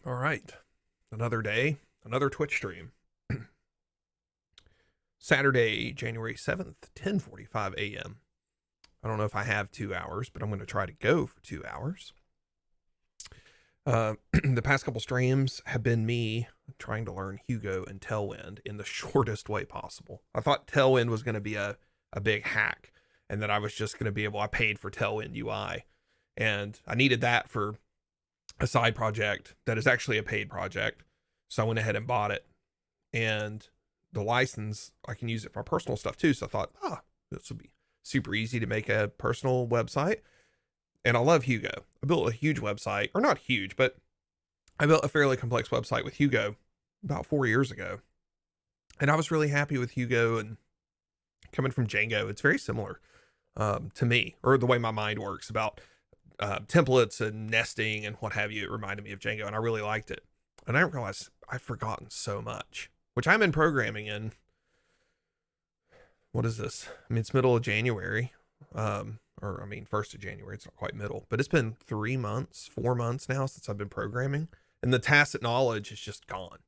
All right. Another day, another Twitch stream. Saturday, January 7th, 10:45 a.m. I don't know if I have 2 hours, but I'm going to try to go for 2 hours. The past couple streams have been me trying to learn Hugo and Tailwind in the shortest way possible. I thought Tailwind was going to be a big hack, and that I was just going to be able, I paid for Tailwind UI, and I needed that for a side project that is actually a paid project. So I went ahead and bought it, and the license, I can use it for my personal stuff too. So I thought, this would be super easy to make a personal website. And I love Hugo. I built a huge website, or not huge, but I built a fairly complex website with Hugo about 4 years ago. And I was really happy with Hugo, and coming from Django, it's very similar to me, or the way my mind works about templates and nesting and what have you. It reminded me of Django, and I really liked it. And I realized I've forgotten so much, which I'm in programming in. What is this? I mean, it's middle of January, or I mean, 1st of January. It's not quite middle, but it's been 3 months, 4 months now since I've been programming, and the tacit knowledge is just gone,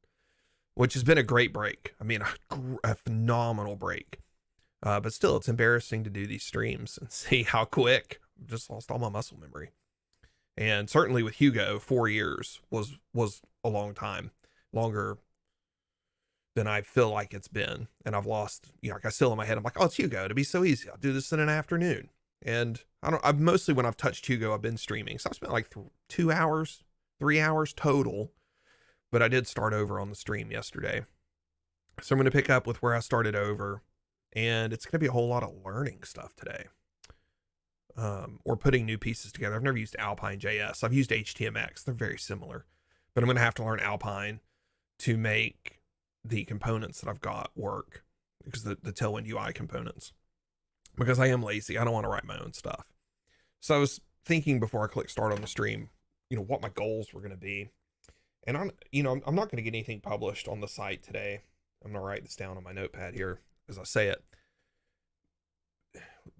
which has been a great break. I mean, a phenomenal break. But still, it's embarrassing to do these streams and see how quick I've just lost all my muscle memory. And certainly with Hugo, 4 years was a long time, longer than I feel like it's been. And I've lost, like I still in my head, I'm like, oh, it's Hugo. It'd be so easy. I'll do this in an afternoon. And I've mostly, when I've touched Hugo, I've been streaming. So I've spent like 2 hours, 3 hours total. But I did start over on the stream yesterday. So I'm going to pick up with where I started over. And it's going to be a whole lot of learning stuff today. Or putting new pieces together. I've never used Alpine JS. I've used HTMX. They're very similar. But I'm going to have to learn Alpine to make the components that I've got work. Because the Tailwind UI components. Because I am lazy. I don't want to write my own stuff. So I was thinking before I clicked start on the stream, what my goals were going to be. And I'm not going to get anything published on the site today. I'm going to write this down on my notepad here as I say it.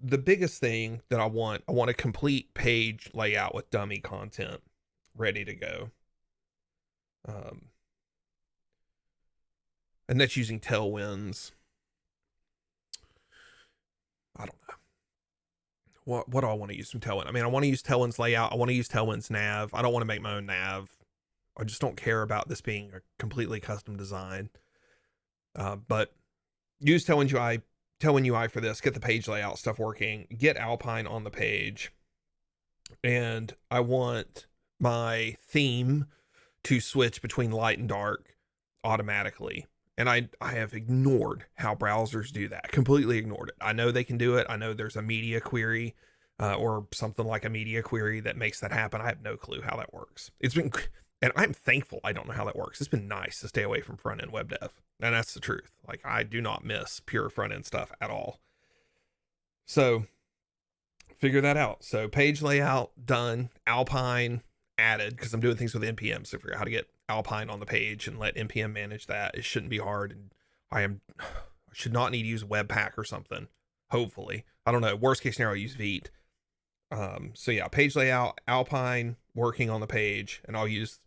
The biggest thing that I want a complete page layout with dummy content ready to go. And that's using Tailwinds. I don't know. What do I want to use from Tailwind? I mean, I want to use Tailwind's layout. I want to use Tailwind's nav. I don't want to make my own nav. I just don't care about this being a completely custom design. But use Tailwind UI for this. Get the page layout stuff working. Get Alpine on the page. And I want my theme to switch between light and dark automatically. And I have ignored how browsers do that. Completely ignored it. I know they can do it. I know there's a media query or something like a media query that makes that happen. I have no clue how that works. And I'm thankful I don't know how that works. It's been nice to stay away from front-end web dev. And that's the truth. Like, I do not miss pure front-end stuff at all. So, figure that out. So, page layout, done. Alpine, added, because I'm doing things with NPM. So, figure out how to get Alpine on the page and let NPM manage that. It shouldn't be hard. And I should not need to use Webpack or something. Hopefully. I don't know. Worst case scenario, use Vite. So, yeah, page layout, Alpine, working on the page. And I'll use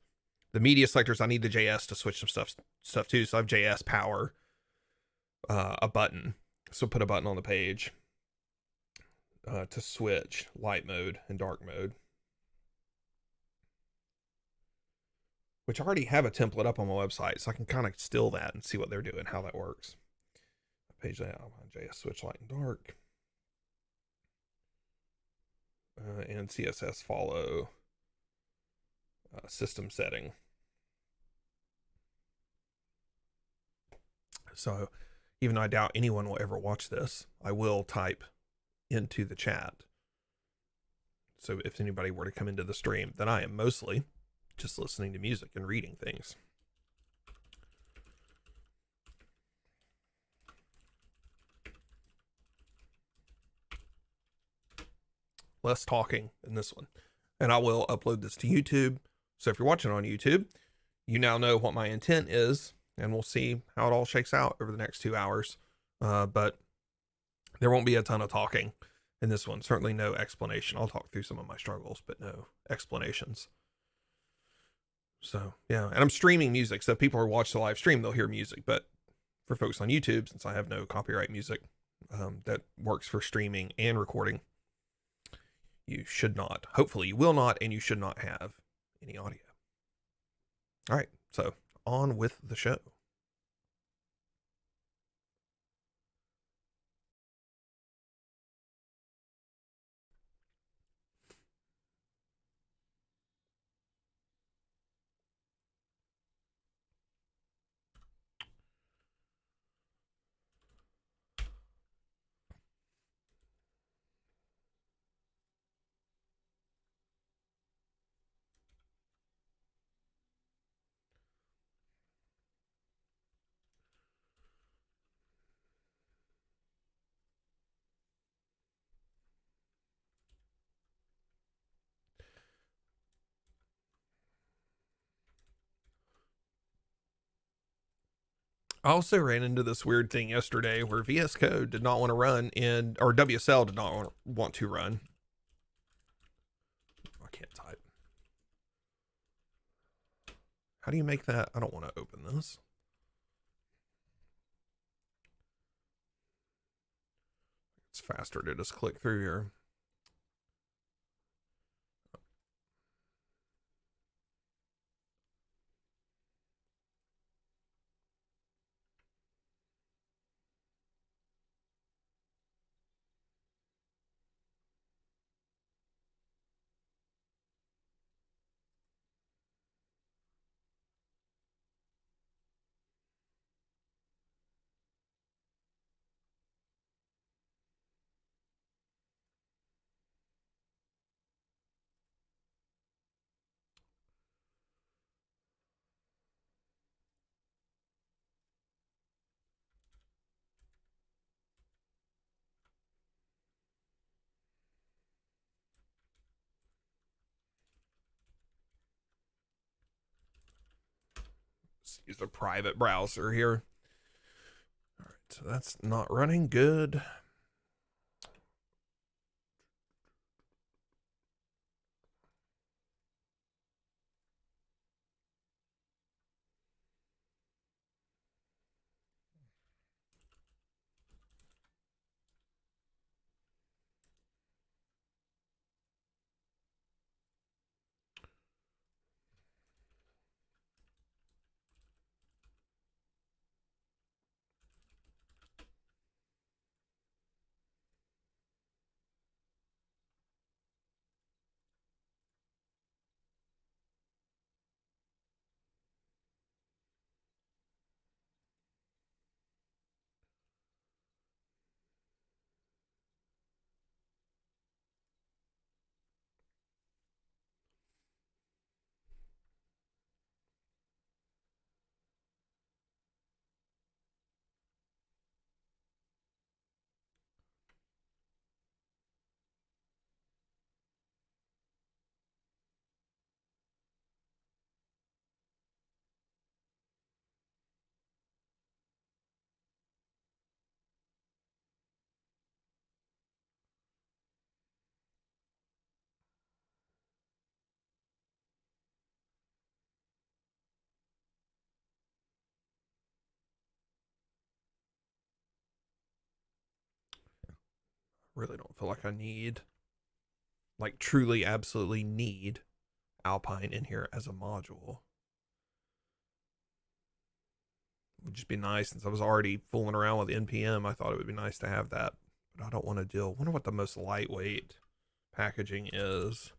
the media selectors. I need the JS to switch some stuff too. So I have JS power, a button. So put a button on the page to switch light mode and dark mode, which I already have a template up on my website. So I can kind of steal that and see what they're doing, how that works. Page layout, JS switch light and dark. And CSS follow. System setting. So even though I doubt anyone will ever watch this, I will type into the chat. So if anybody were to come into the stream, then I am mostly just listening to music and reading things. Less talking in this one. And I will upload this to YouTube. So if you're watching on YouTube, you now know what my intent is, and we'll see how it all shakes out over the next 2 hours. But there won't be a ton of talking in this one. Certainly no explanation. I'll talk through some of my struggles, but no explanations. So yeah, and I'm streaming music, so if people are watching the live stream, they'll hear music. But for folks on YouTube, since I have no copyright music that works for streaming and recording, you should not. Hopefully, you will not, and you should not have any audio. All right, so on with the show. I also ran into this weird thing yesterday where VS Code did not want to run in, or WSL did not want to run. I can't type. How do you make that? I don't want to open this. It's faster to just click through here. Let's use a private browser here. All right, so that's not running good. Really don't feel like I need, like truly, absolutely need Alpine in here as a module. It would just be nice, since I was already fooling around with NPM. I thought it would be nice to have that, but I don't want to deal. I wonder what the most lightweight packaging is.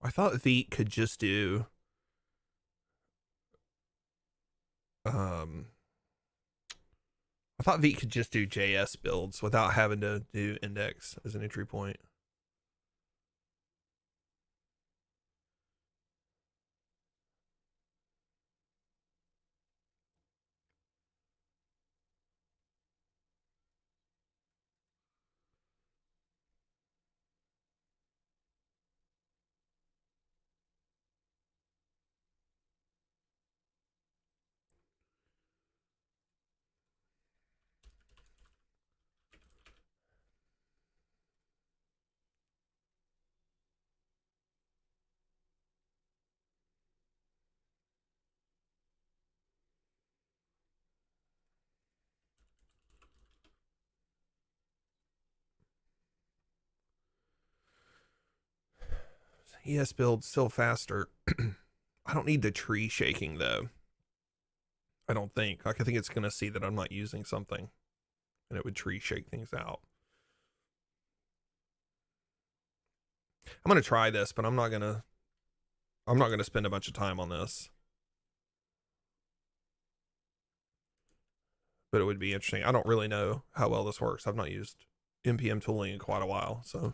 I thought Vite could just do um I thought Vite could just do JS builds without having to do index as an entry point. ES build still faster. I don't need the tree shaking though. I don't think. Like I think it's gonna see that I'm not using something, and it would tree shake things out. I'm gonna try this, but I'm not gonna. I'm not gonna spend a bunch of time on this. But it would be interesting. I don't really know how well this works. I've not used npm tooling in quite a while, so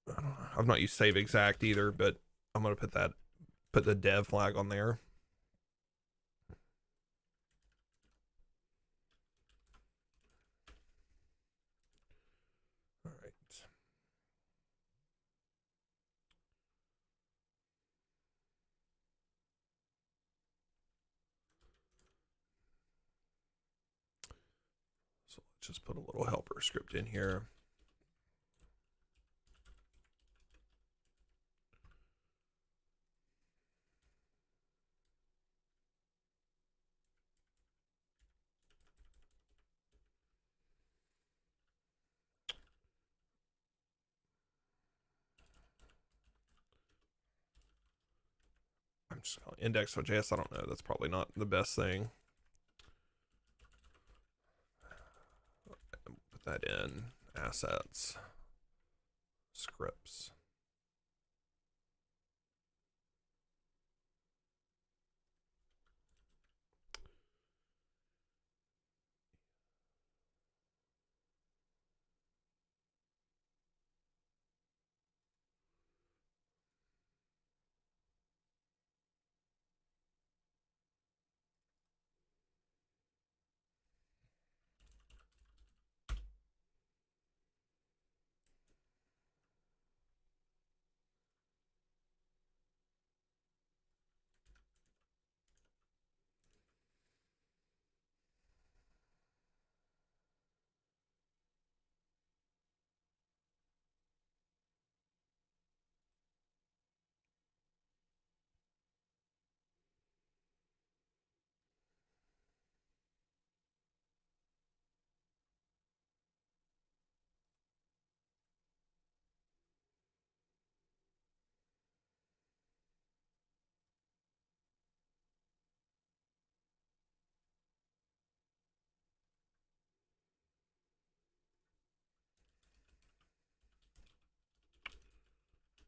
I don't know. I've not used save exact either, but I'm gonna put the dev flag on there. All right. So let's just put a little helper script in here. I'm just calling index.js. I don't know. That's probably not the best thing. Put that in assets, scripts.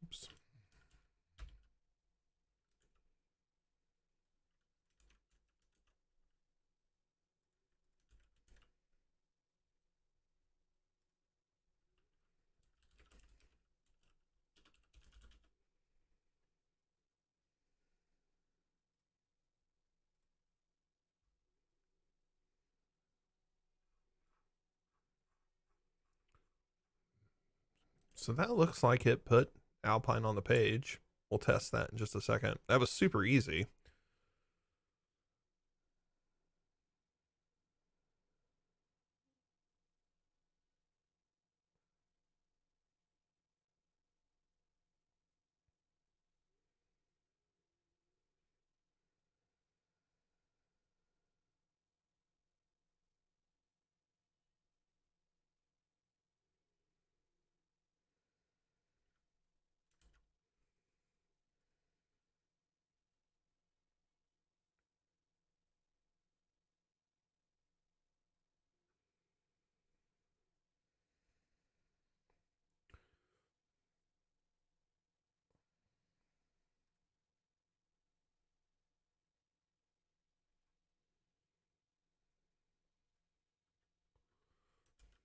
Oops. So that looks like it put Alpine on the page. We'll test that in just a second. That was super easy.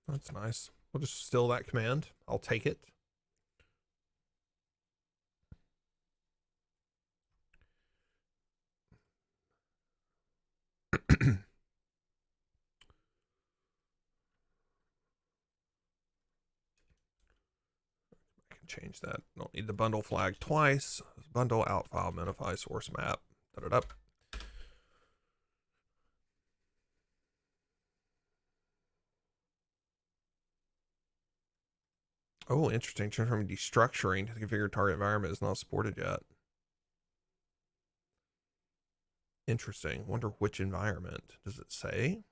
That's nice. We'll just steal that command. I'll take it. I can change that. Don't need the bundle flag twice. Bundle out file minify source map. Da -da -da. Oh, interesting. Change from destructuring to the configured target environment is not supported yet. Interesting. Wonder which environment. Does it say?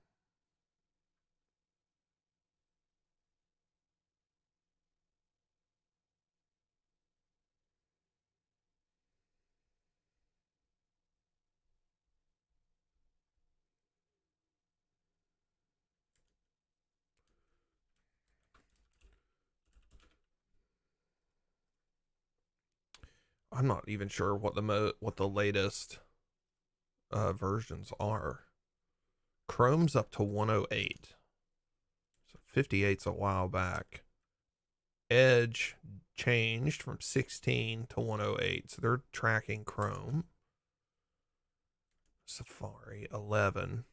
I'm not even sure what the latest versions are. Chrome's up to 108. So 58's a while back. Edge changed from 16 to 108. So they're tracking Chrome. Safari 11.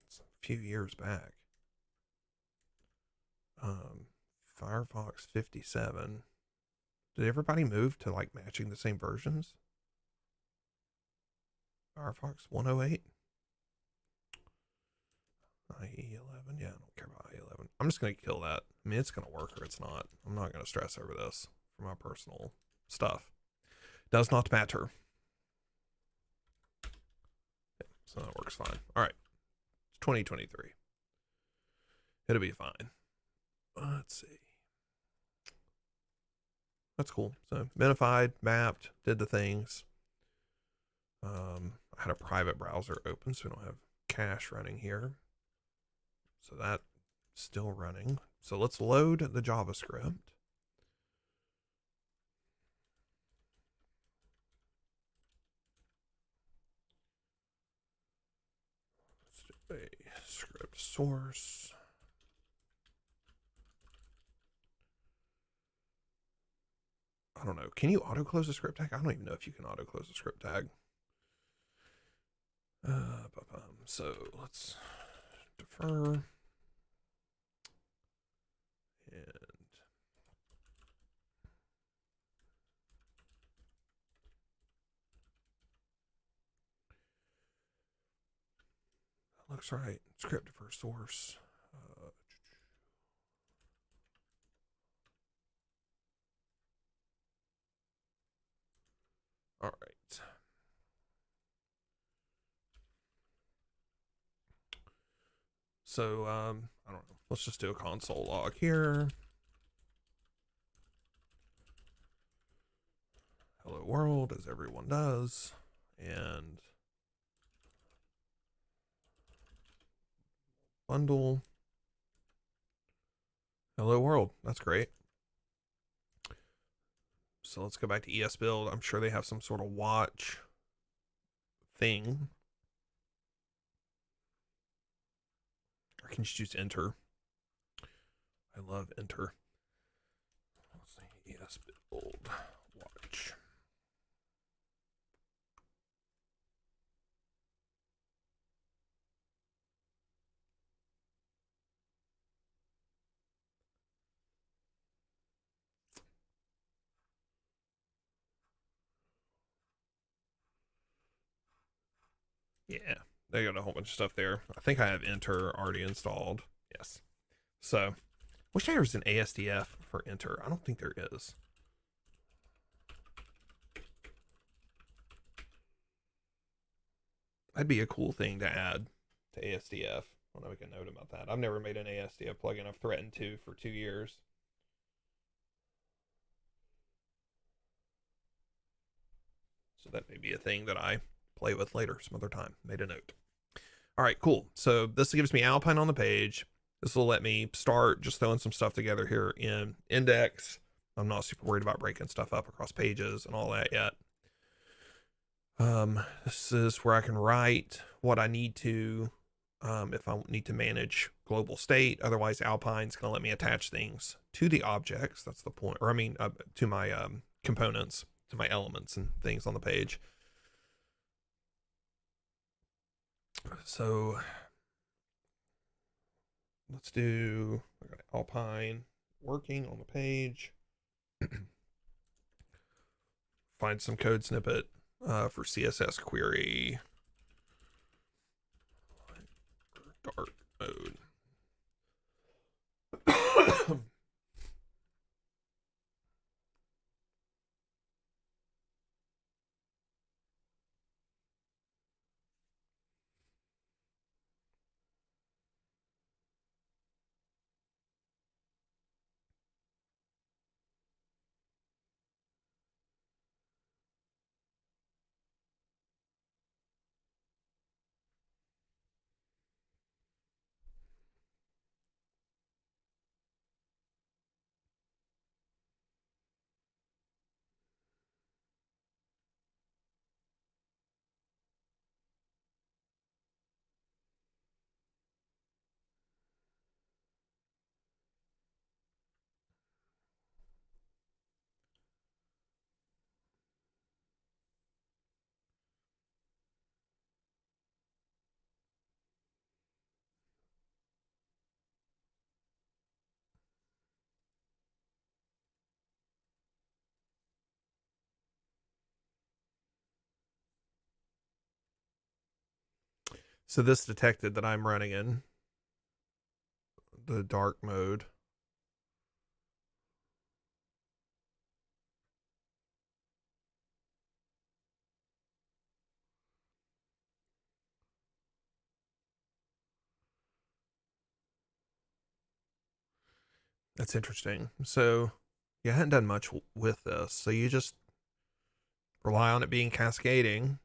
It's a few years back. Firefox 57. Did everybody move to like matching the same versions? Firefox 108. IE 11. Yeah, I don't care about IE 11. I'm just going to kill that. I mean, it's going to work or it's not. I'm not going to stress over this for my personal stuff. Does not matter. Yeah, so that works fine. All right. It's 2023. It'll be fine. Let's see. That's cool. So minified, mapped, did the things. I had a private browser open, so we don't have cache running here. So that's still running. So let's load the JavaScript. Let's do a script source. I don't know. Can you auto close a script tag? I don't even know if you can auto close a script tag. So let's defer. And that looks right. Script defer source. All right. So I don't know. Let's just do a console log here. Hello world, as everyone does, and bundle. Hello world. That's great. So let's go back to ES build. I'm sure they have some sort of watch thing. Or can you just use enter? I love enter. Let's see. ES build watch. Yeah, they got a whole bunch of stuff there. I think I have enter already installed. Yes. So, wish there was an ASDF for enter. I don't think there is. That'd be a cool thing to add to ASDF. I don't know, we can note about that. I've never made an ASDF plugin. I've threatened to for 2 years. So that may be a thing that I play with later, some other time. Made a note. All right, cool. So this gives me Alpine on the page. This will let me start just throwing some stuff together here in index. I'm not super worried about breaking stuff up across pages and all that yet. This is where I can write what I need to if I need to manage global state. Otherwise, Alpine's going to let me attach things to the objects. That's the point. Or I mean, to my components, to my elements and things on the page. So let's do Alpine working on the page. Find some code snippet for CSS query. Dark mode. So this detected that I'm running in the dark mode. That's interesting. So you hadn't done much with this. So you just rely on it being cascading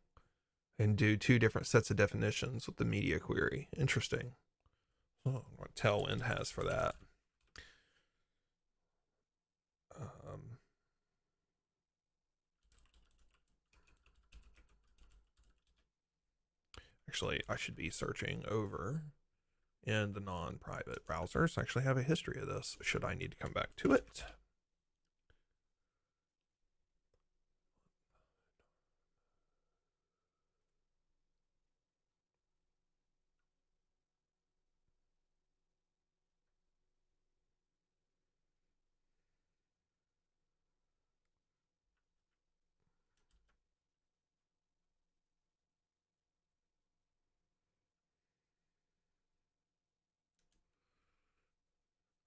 and do two different sets of definitions with the media query. Interesting. Oh, what Tailwind has for that. Um, Actually, I should be searching over in the non-private browsers. I actually have a history of this. Should I need to come back to it?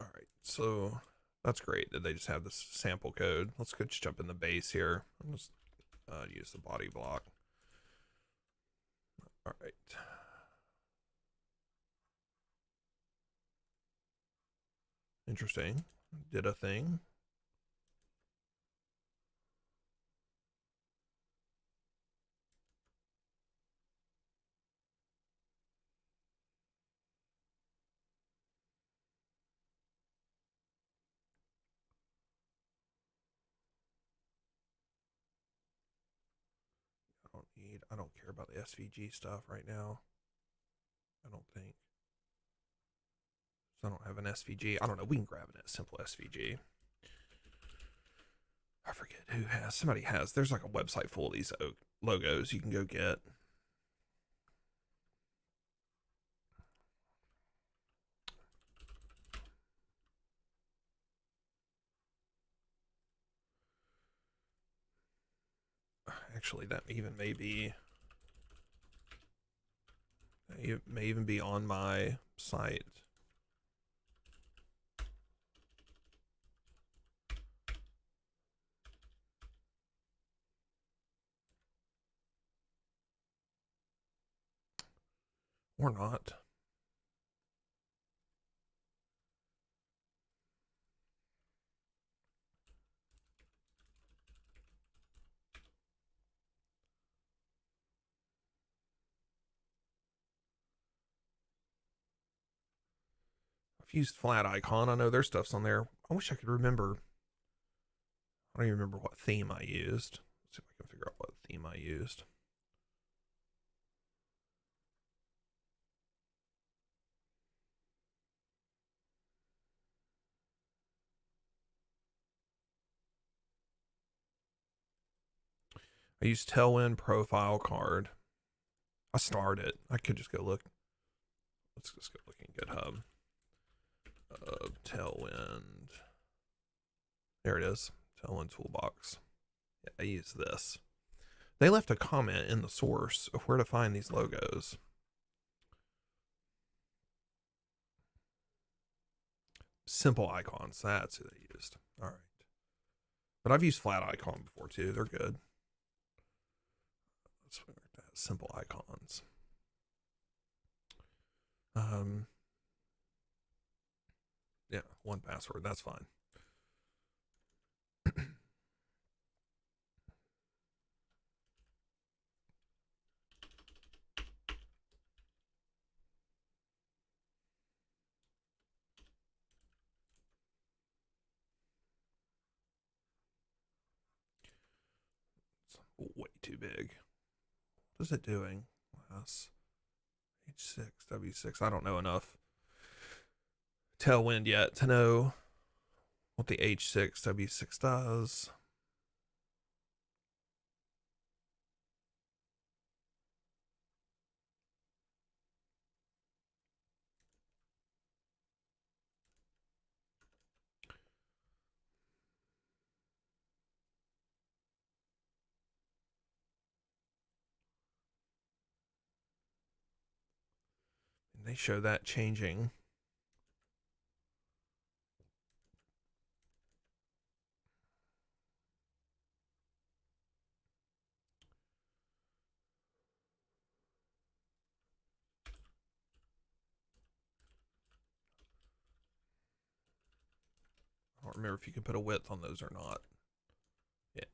All right, so that's great that they just have this sample code. Let's go just jump in the base here. I'm just use the body block. All right. Interesting. Did a thing. I don't care about the SVG stuff right now. I don't think. So I don't have an SVG. I don't know. We can grab a simple SVG. I forget who has. Somebody has. There's like a website full of these logos you can go get. Actually, that even may be. It may even be on my site. Or not. I've used flat icon. I know their stuff's on there. I wish I could remember. I don't even remember what theme I used. Let's see if I can figure out what theme I used. I used Tailwind profile card. I starred it. I could just go look. Let's just go look in GitHub. Tailwind. There it is. Tailwind toolbox. Yeah, I use this. They left a comment in the source of where to find these logos. Simple icons. That's who they used. All right. But I've used flat icon before too. They're good. Let's figure that. Simple icons. Yeah, one password. That's fine. It's way too big. What is it doing? Yes. H6, W6. I don't know enough Tailwind yet to know what the H6, W6 does. They show that changing. I don't remember if you can put a width on those or not. Yeah.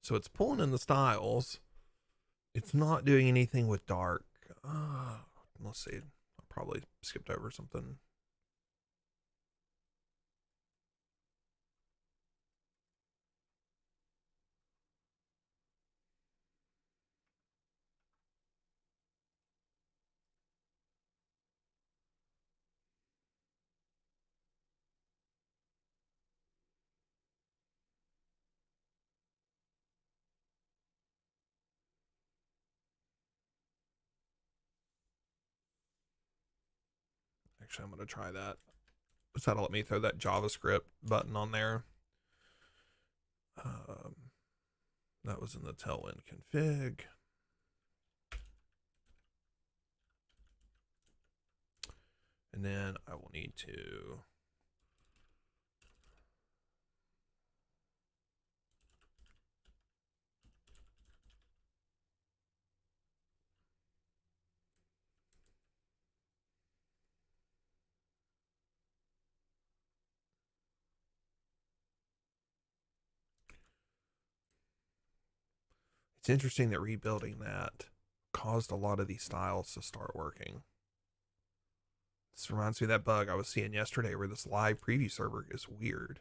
So it's pulling in the styles. It's not doing anything with dark. Let's see. I probably skipped over something. Actually, I'm going to try that. So that'll let me throw that JavaScript button on there. That was in the Tailwind config. And then I will need to it's interesting that rebuilding that caused a lot of these styles to start working. This reminds me of that bug I was seeing yesterday where this live preview server is weird.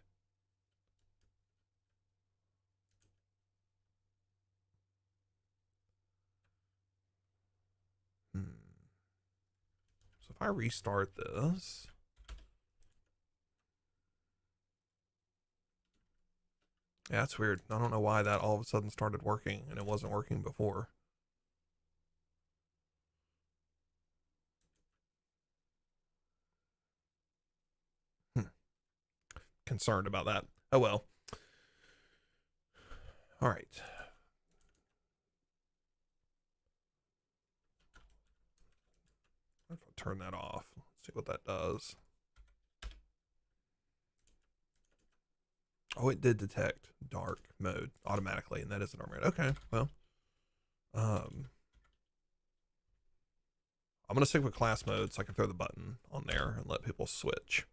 So if I restart this, yeah, that's weird. I don't know why that all of a sudden started working and it wasn't working before. Concerned about that. Oh well. All right. If I turn that off, let's see what that does. Oh, it did detect dark mode automatically, and that is a dark mode. Okay, well, I'm gonna stick with class mode so I can throw the button on there and let people switch.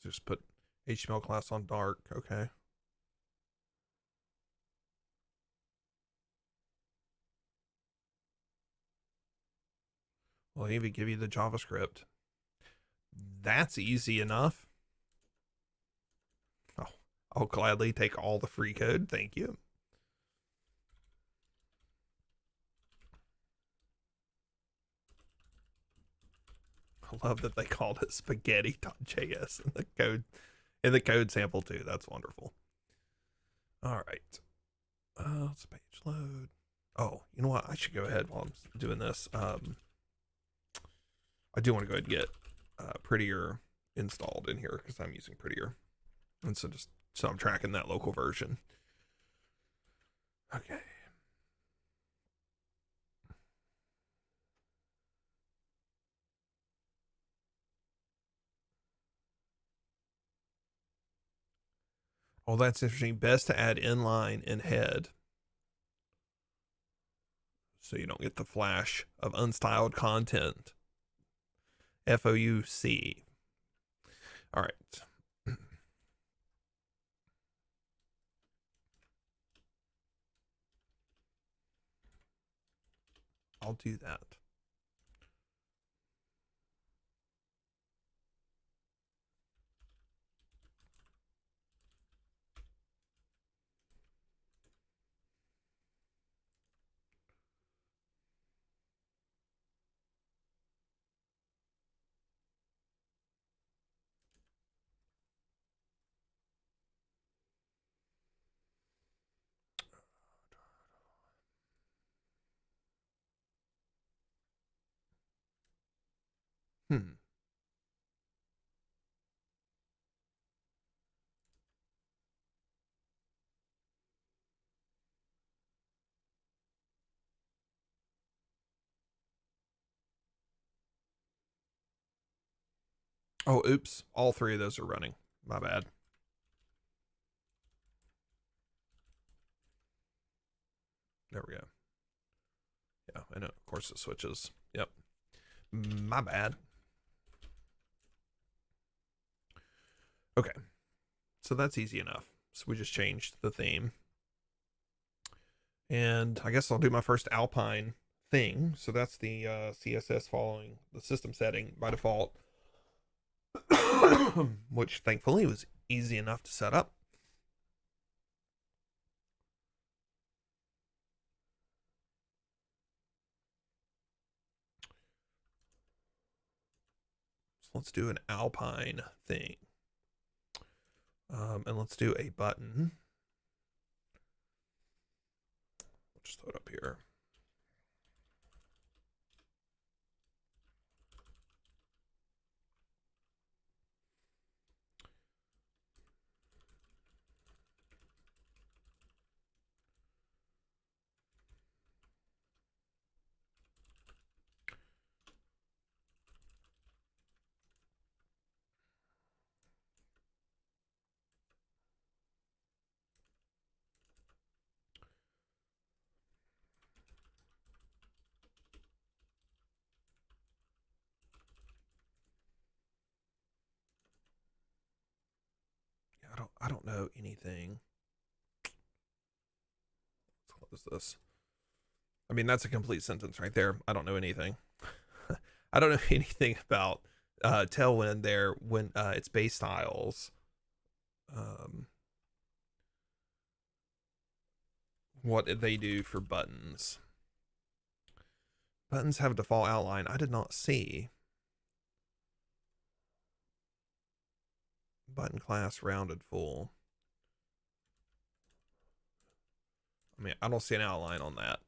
Just put HTML class on dark. Okay. Well, they even give you the JavaScript. That's easy enough. Oh, I'll gladly take all the free code. Thank you. I love that they called it spaghetti.js in the code sample too. That's wonderful. All right. Let's page load. Oh, you know what? I should go ahead while I'm doing this. I do want to go ahead and get Prettier installed in here because I'm using Prettier. And so I'm tracking that local version. Okay. Oh, that's interesting. Best to add inline and head so you don't get the flash of unstyled content. FOUC. All right. I'll do that. Oh, oops. All three of those are running. My bad. There we go. Yeah, I know. Of course it switches. Yep. My bad. Okay. So that's easy enough. So we just changed the theme. And I guess I'll do my first Alpine thing. So that's the CSS following the system setting by default, which thankfully was easy enough to set up. So let's do an Alpine thing. And let's do a button. Let's just throw it up here. Yeah, I don't know anything. Let's close this. I mean, that's a complete sentence right there. I don't know anything. I don't know anything about Tailwind there when its base styles. Um, what did they do for buttons? Buttons have a default outline. I did not see. Button class rounded full. I mean, I don't see an outline on that.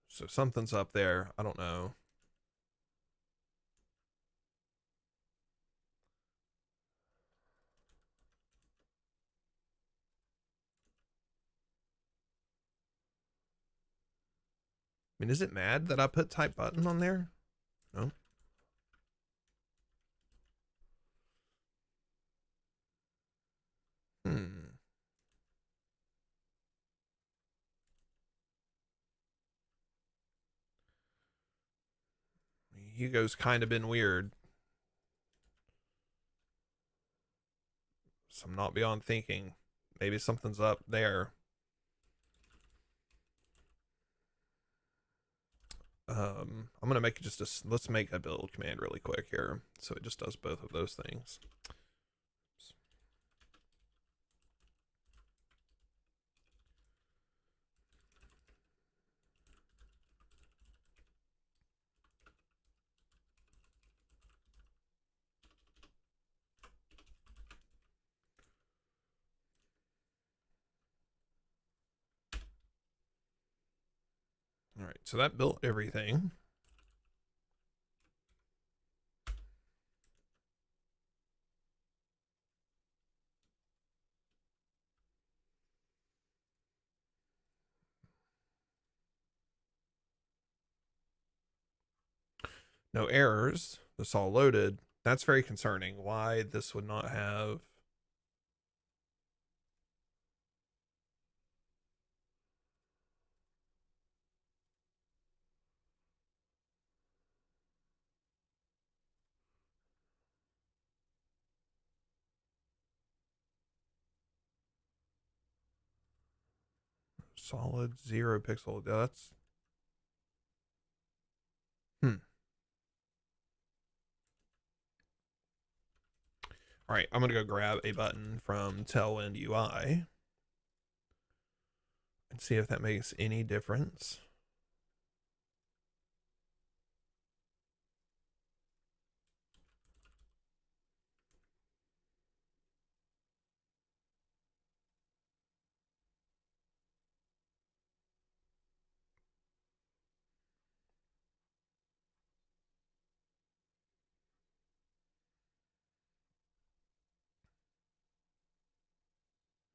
So something's up there. I don't know. I mean, is it mad that I put type button on there? No. Hmm. Hugo's kind of been weird. So I'm not beyond thinking. Maybe something's up there. I'm gonna make just a. Let's make a build command really quick here, so it just does both of those things. All right, so that built everything. No errors. This all loaded. That's very concerning. Why this would not have. Solid 0 pixel. That's. Hmm. All right, I'm gonna go grab a button from Tailwind UI and see if that makes any difference.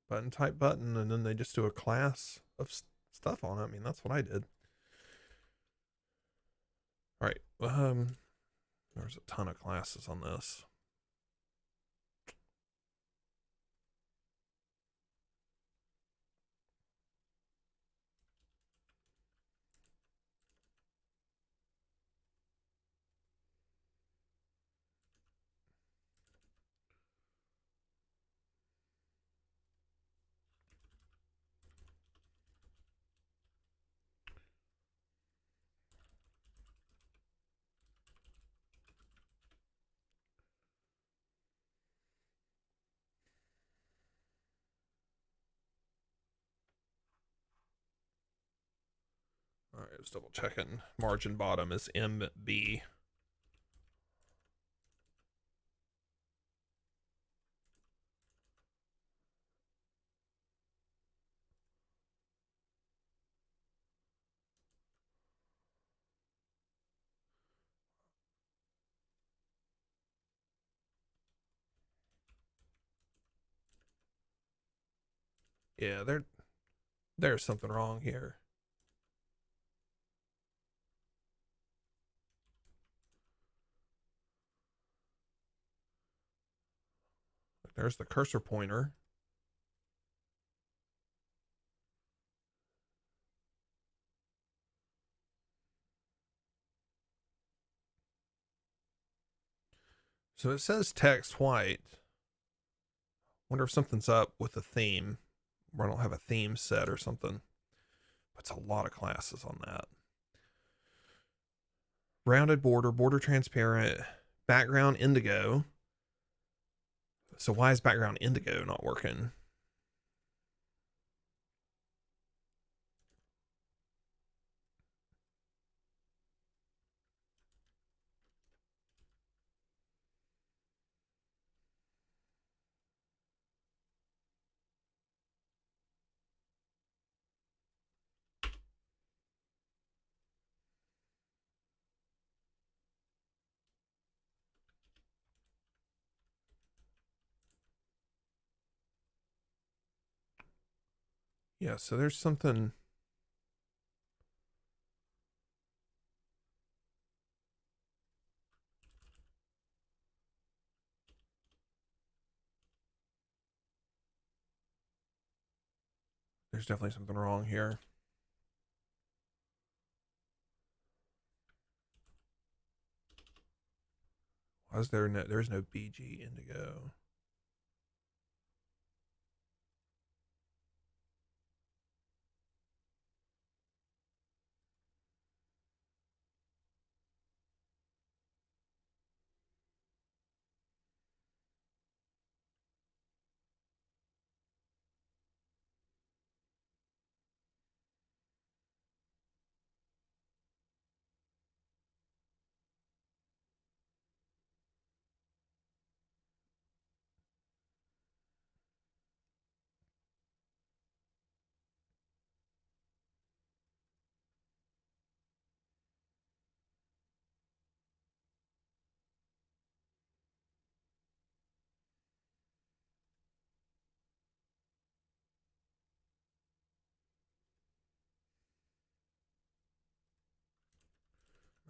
button type button, and then they just do a class of stuff on it. I mean, that's what I did. All right. There's a ton of classes on this. All right, just double checking. Margin bottom is MB. Yeah, there's something wrong here. There's the cursor pointer. So it says text white. Wonder if something's up with the theme. Or I don't have a theme set or something. That's a lot of classes on that. Rounded border, border transparent, background indigo. So why is background indigo not working? Yeah, so there's something. There's definitely something wrong here. Why is there no? There's no BG indigo.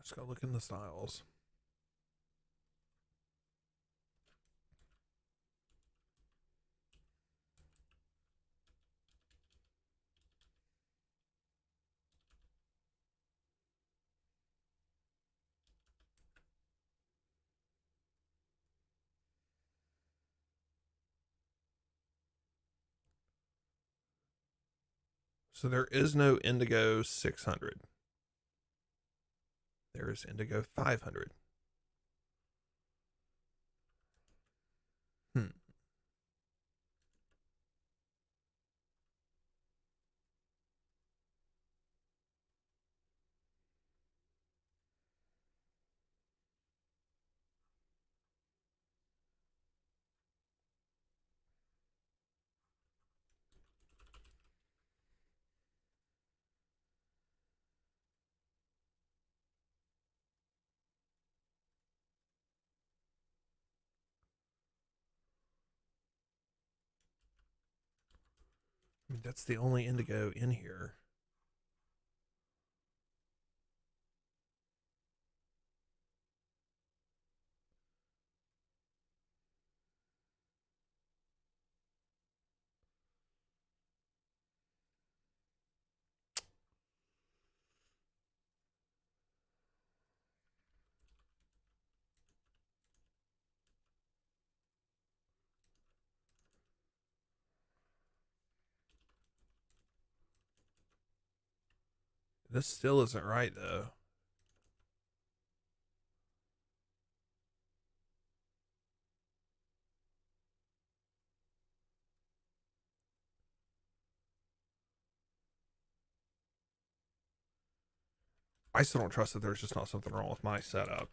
Let's go look in the styles. So there is no indigo 600. There is indigo 500. Hmm. That's the only indigo in here. This still isn't right though. I still don't trust that there's just not something wrong with my setup.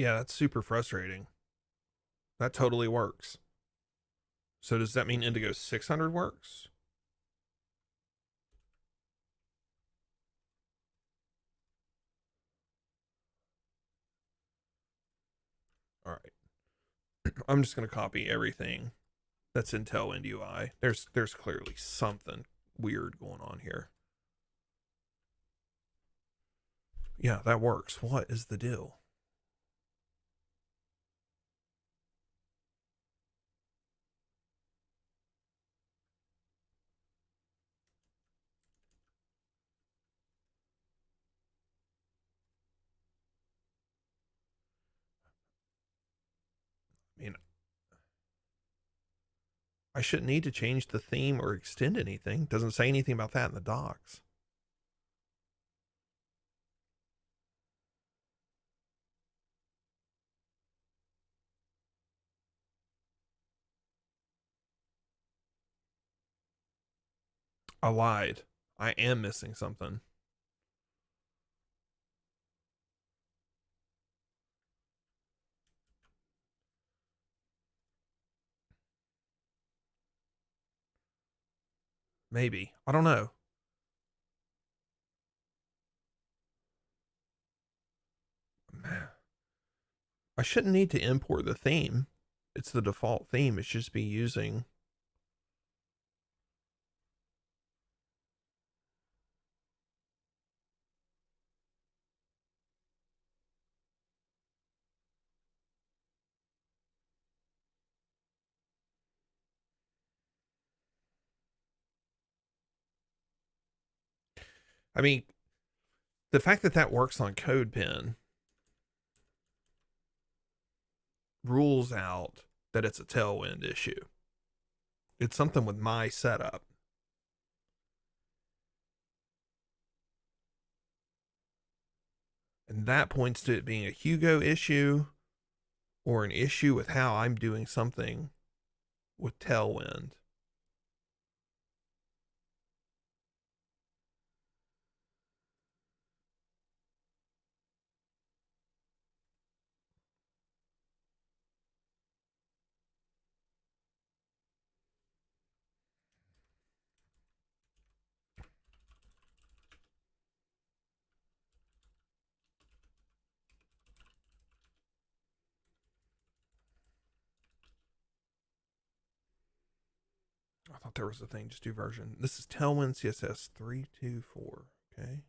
Yeah, that's super frustrating. That totally works. So does that mean Indigo 600 works? All right. I'm just going to copy everything that's in Tailwind UI. There's clearly something weird going on here. Yeah, that works. What is the deal? I mean, I shouldn't need to change the theme or extend anything. Doesn't say anything about that in the docs. I lied. I am missing something. Maybe. I don't know. I shouldn't need to import the theme. It's the default theme. It should just be using. I mean, the fact that that works on CodePen rules out that it's a Tailwind issue. It's something with my setup. And that points to it being a Hugo issue or an issue with how I'm doing something with Tailwind. I thought there was a thing. Just do version. This is Tailwind CSS 324. Okay.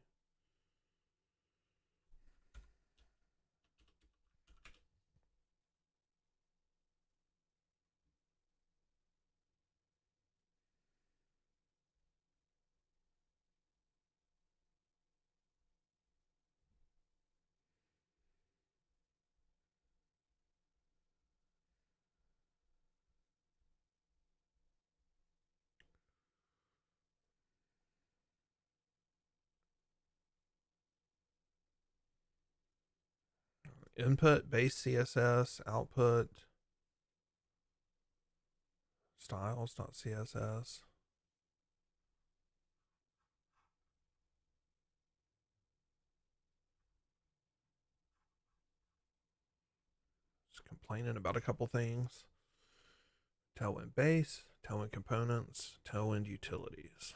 Input base CSS, output styles.css. complaining about a couple things. Tailwind base, Tailwind components, Tailwind utilities.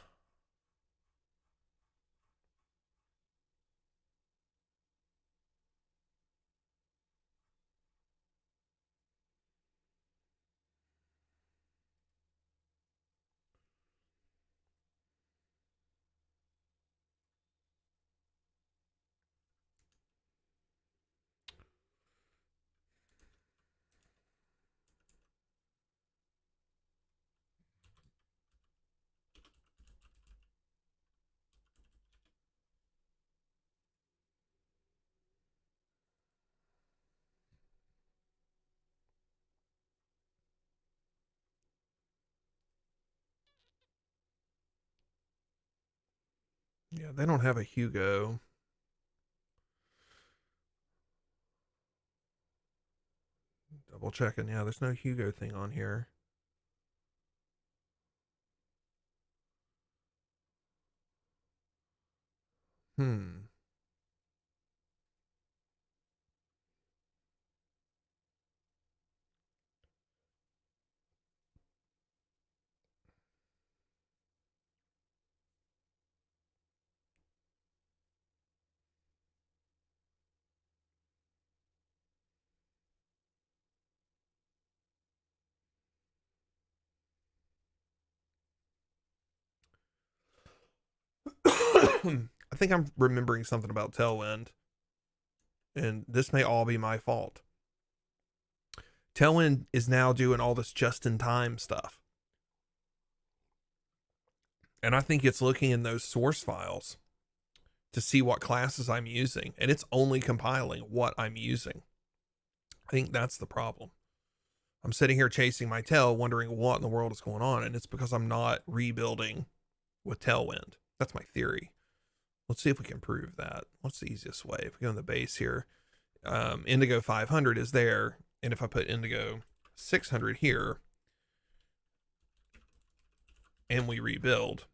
Yeah, they don't have a Hugo. Double checking. Yeah, there's no Hugo thing on here. Hmm. I think I'm remembering something about Tailwind, and this may all be my fault. Tailwind is now doing all this just in time stuff. And I think it's looking in those source files to see what classes I'm using, and it's only compiling what I'm using. I think that's the problem. I'm sitting here chasing my tail, wondering what in the world is going on, and it's because I'm not rebuilding with Tailwind. That's my theory. Let's see if we can prove that. What's the easiest way? If we go in the base here, Indigo 500 is there, and if I put Indigo 600 here, and we rebuild,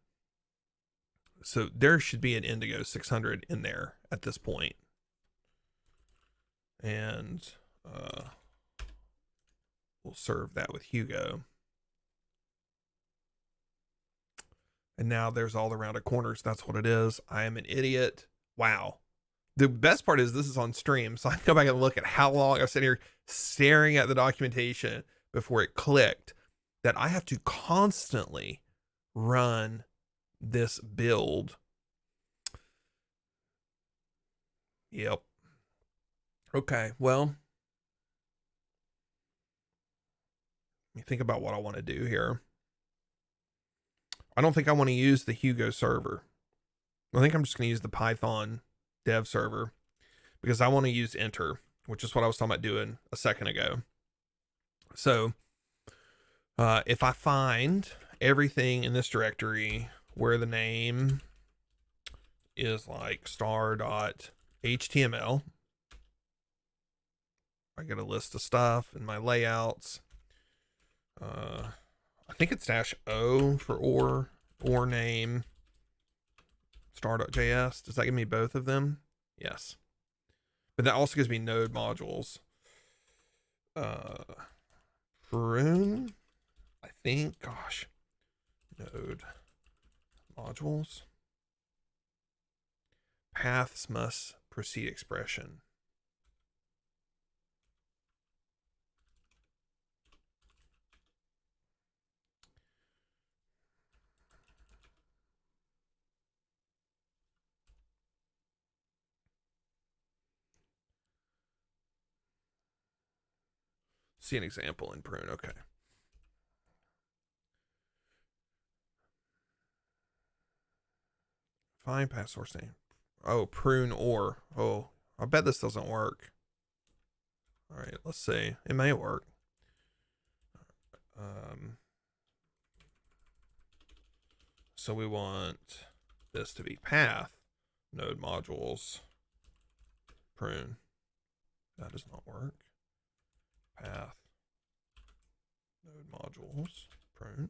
so there should be an Indigo 600 in there at this point. And we'll serve that with Hugo. And now there's all the rounded corners. That's what it is. I am an idiot. Wow. The best part is this is on stream, so I can go back and look at how long I've sat here staring at the documentation before it clicked that I have to constantly run this build. Yep. Okay, well, let me think about what I want to do here. I don't think I want to use the Hugo server. I think I'm just going to use the Python dev server because I want to use enter, which is what I was talking about doing a second ago. So if I find everything in this directory where the name is like star.html, I get a list of stuff in my layouts. I think it's -o for or name, star.js. Does that give me both of them? Yes. But that also gives me node modules. Prune, I think, gosh, node modules. Paths must precede expression. See an example in prune. Okay. Find path source name. Oh, prune or. Oh, I bet this doesn't work. All right, let's see. It may work. So we want this to be path, node modules, prune. That does not work. Path, node modules, prune.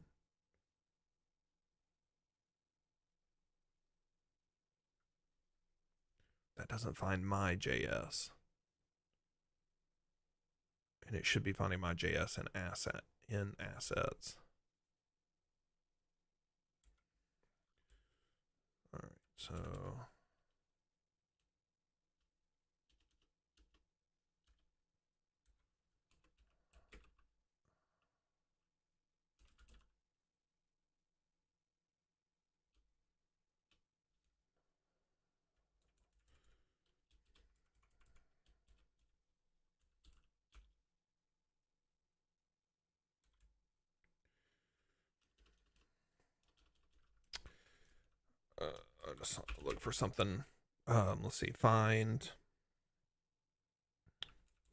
That doesn't find my JS. and it should be finding my JS in assets. All right, so I'll just look for something. Let's see, find.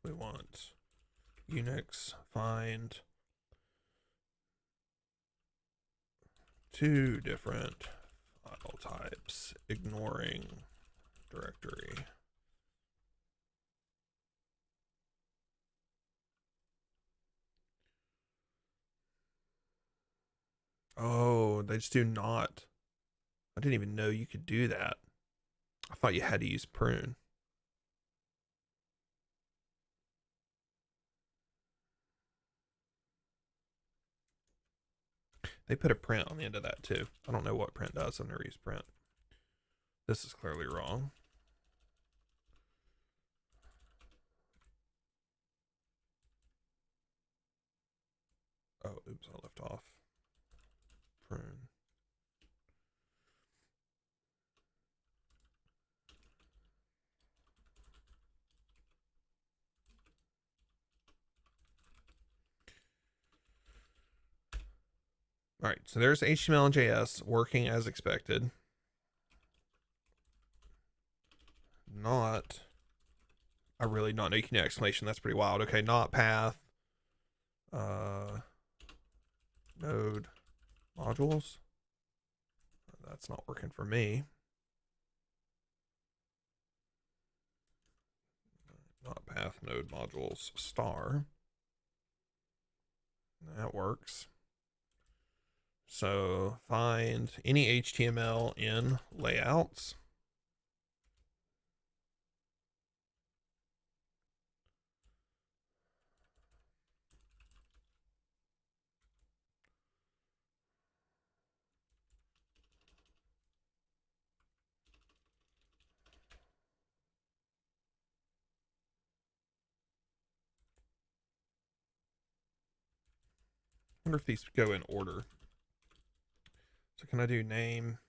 We want Unix, find two different file types, ignoring directory. Oh, they just do not. I didn't even know you could do that. I thought you had to use prune. They put a print on the end of that too. I don't know what print does. I've never used print. This is clearly wrong. Oh, oops, I left off prune. All right, so there's HTML and JS working as expected. Not, I really not know. You can do exclamation. That's pretty wild. Okay, not path. Node modules. That's not working for me. Not path node modules star. That works. So find any HTML in layouts. I wonder if these go in order. So can I do name?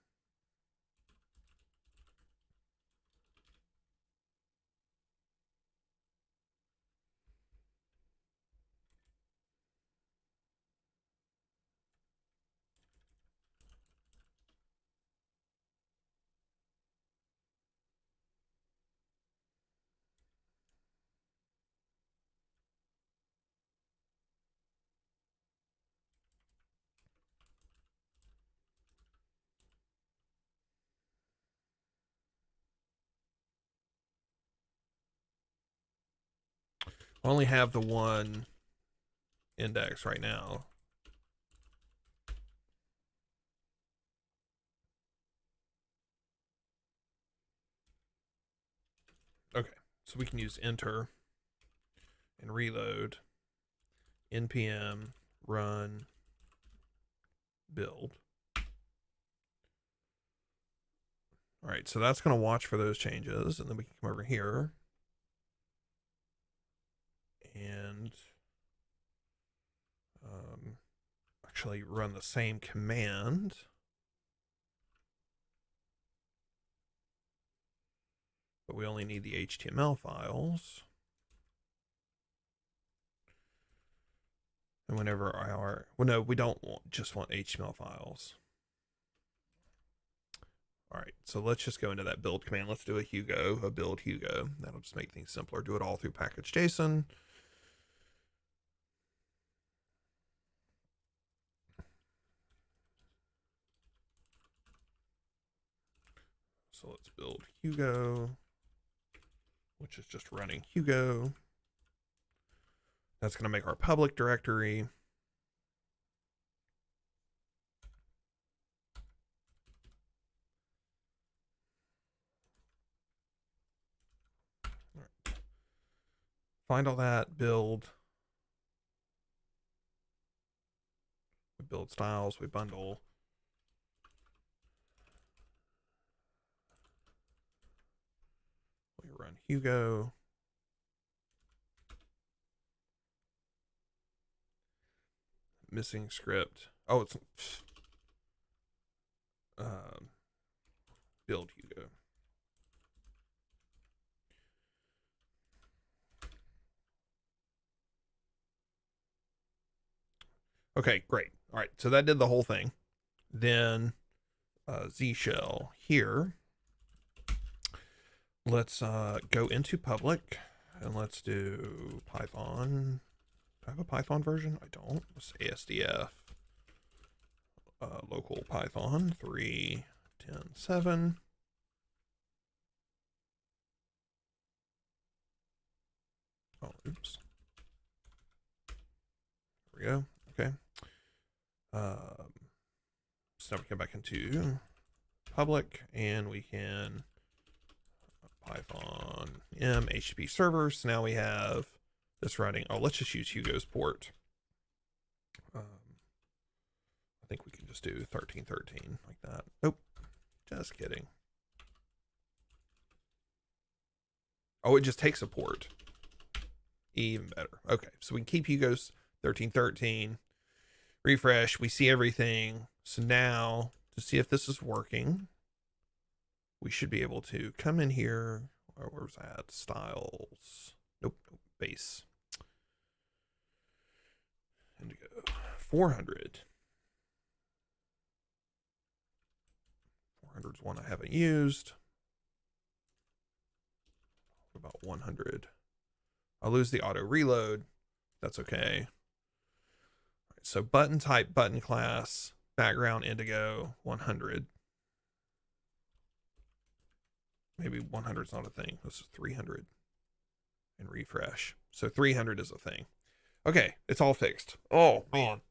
I only have the one index right now. Okay, so we can use enter and reload, npm run build. All right, so that's going to watch for those changes, and then we can come over here and actually run the same command. But we only need the HTML files. And whenever well, no, we don't just want HTML files. All right, so let's just go into that build command. Let's do a build Hugo. That'll just make things simpler. Do it all through package.json. So let's build Hugo, which is just running Hugo. That's going to make our public directory. All right. Find all that, build, build styles, we bundle. We run Hugo. Missing script. Oh, it's build Hugo. Okay, great. All right, so that did the whole thing. Then Z shell here. Let's go into public and let's do Python. Do I have a Python version? I don't. Let's ASDF. Local Python 3.10.7. Oh, oops. There we go. Okay. So now we come back into public and we can Python m HTTP server. So now we have this running. Oh, let's just use Hugo's port. I think we can just do 1313 like that. Nope, just kidding. Oh, it just takes a port. Even better. Okay, so we can keep Hugo's 1313. Refresh, we see everything. So now, to see if this is working, we should be able to come in here. Where's that? Styles. Nope, base. Indigo. 400. 400 is one I haven't used. What about 100? I'll lose the auto reload. That's okay. So button type, button class, background indigo, 100. Maybe 100 is not a thing. This is 300. And refresh. So 300 is a thing. Okay, it's all fixed. Oh, man.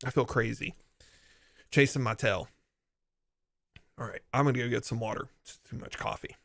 I feel crazy. Chasing my tail. All right, I'm going to go get some water. It's too much coffee.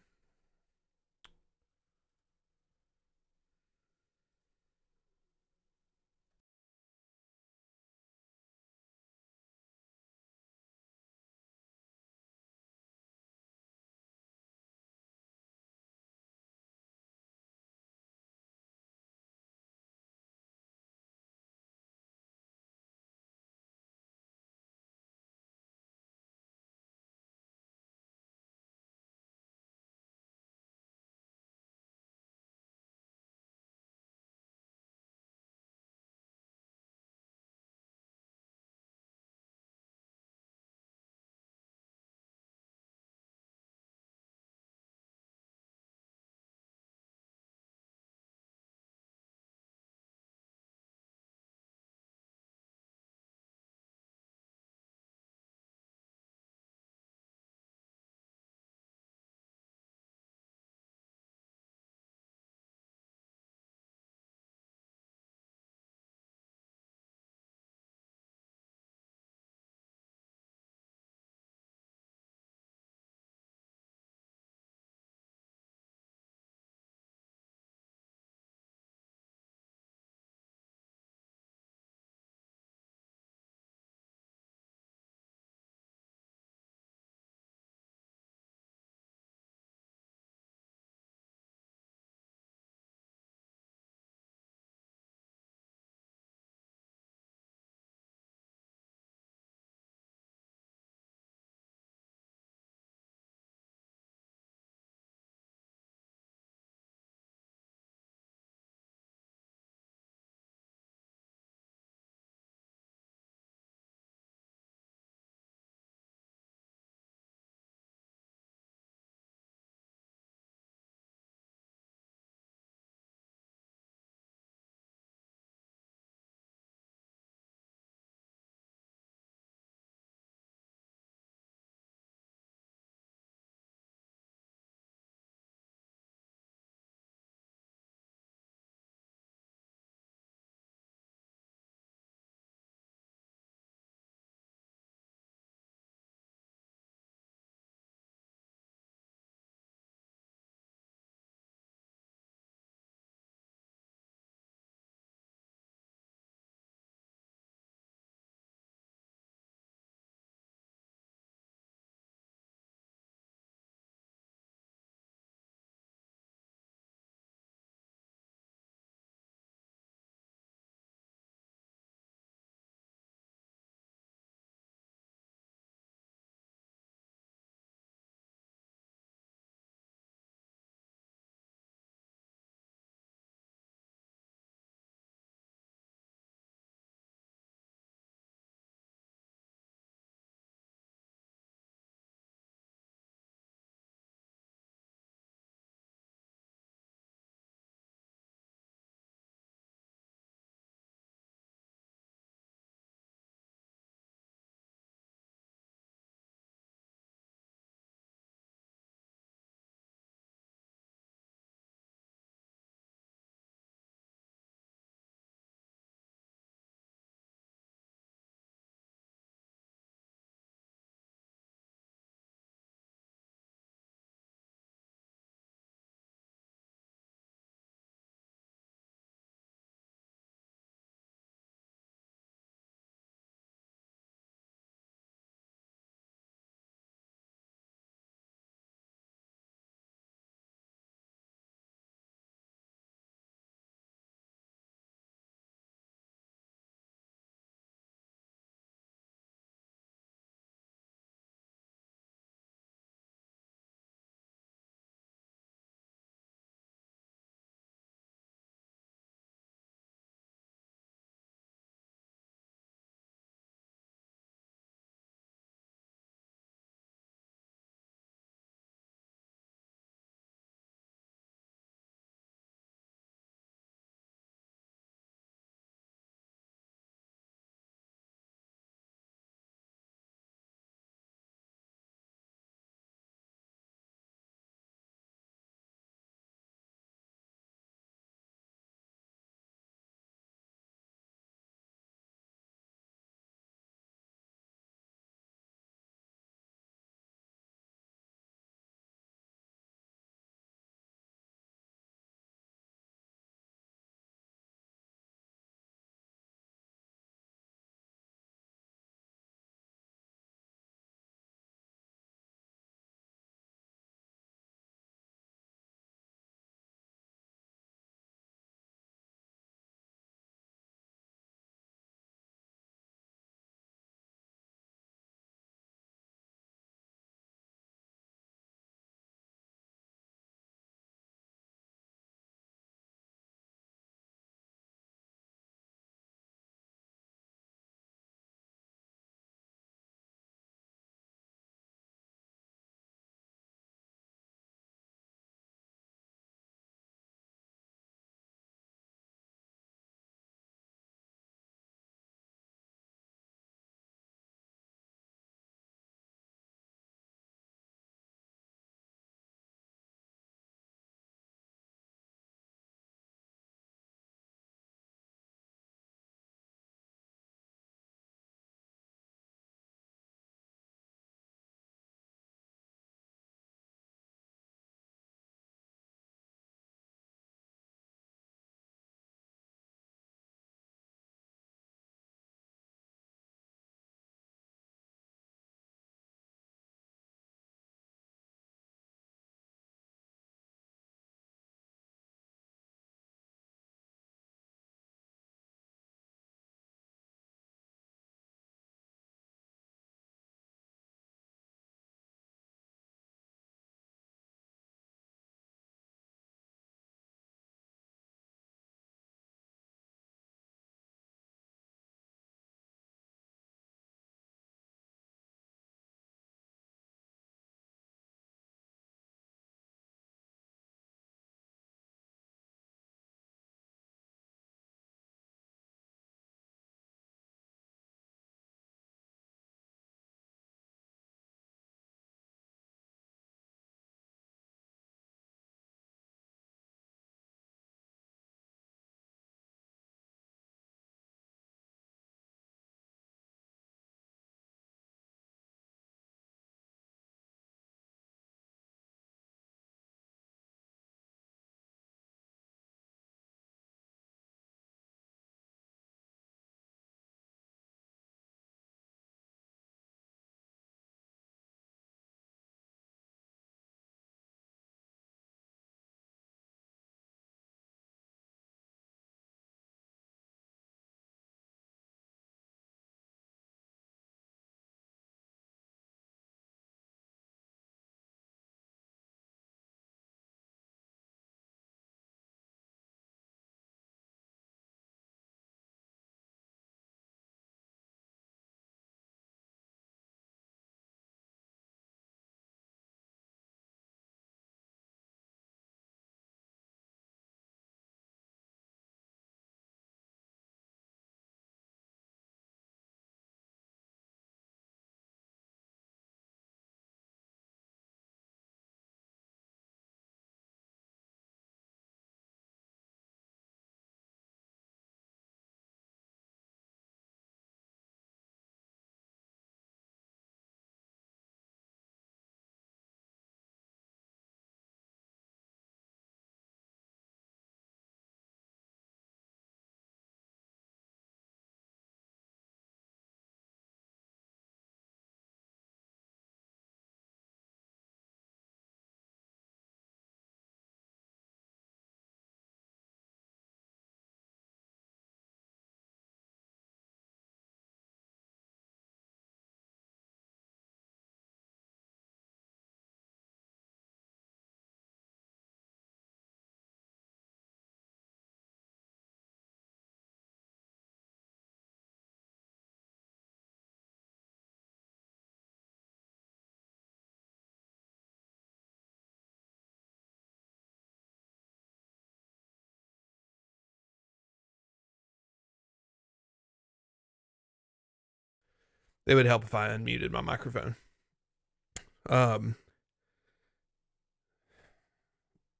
It would help if I unmuted my microphone.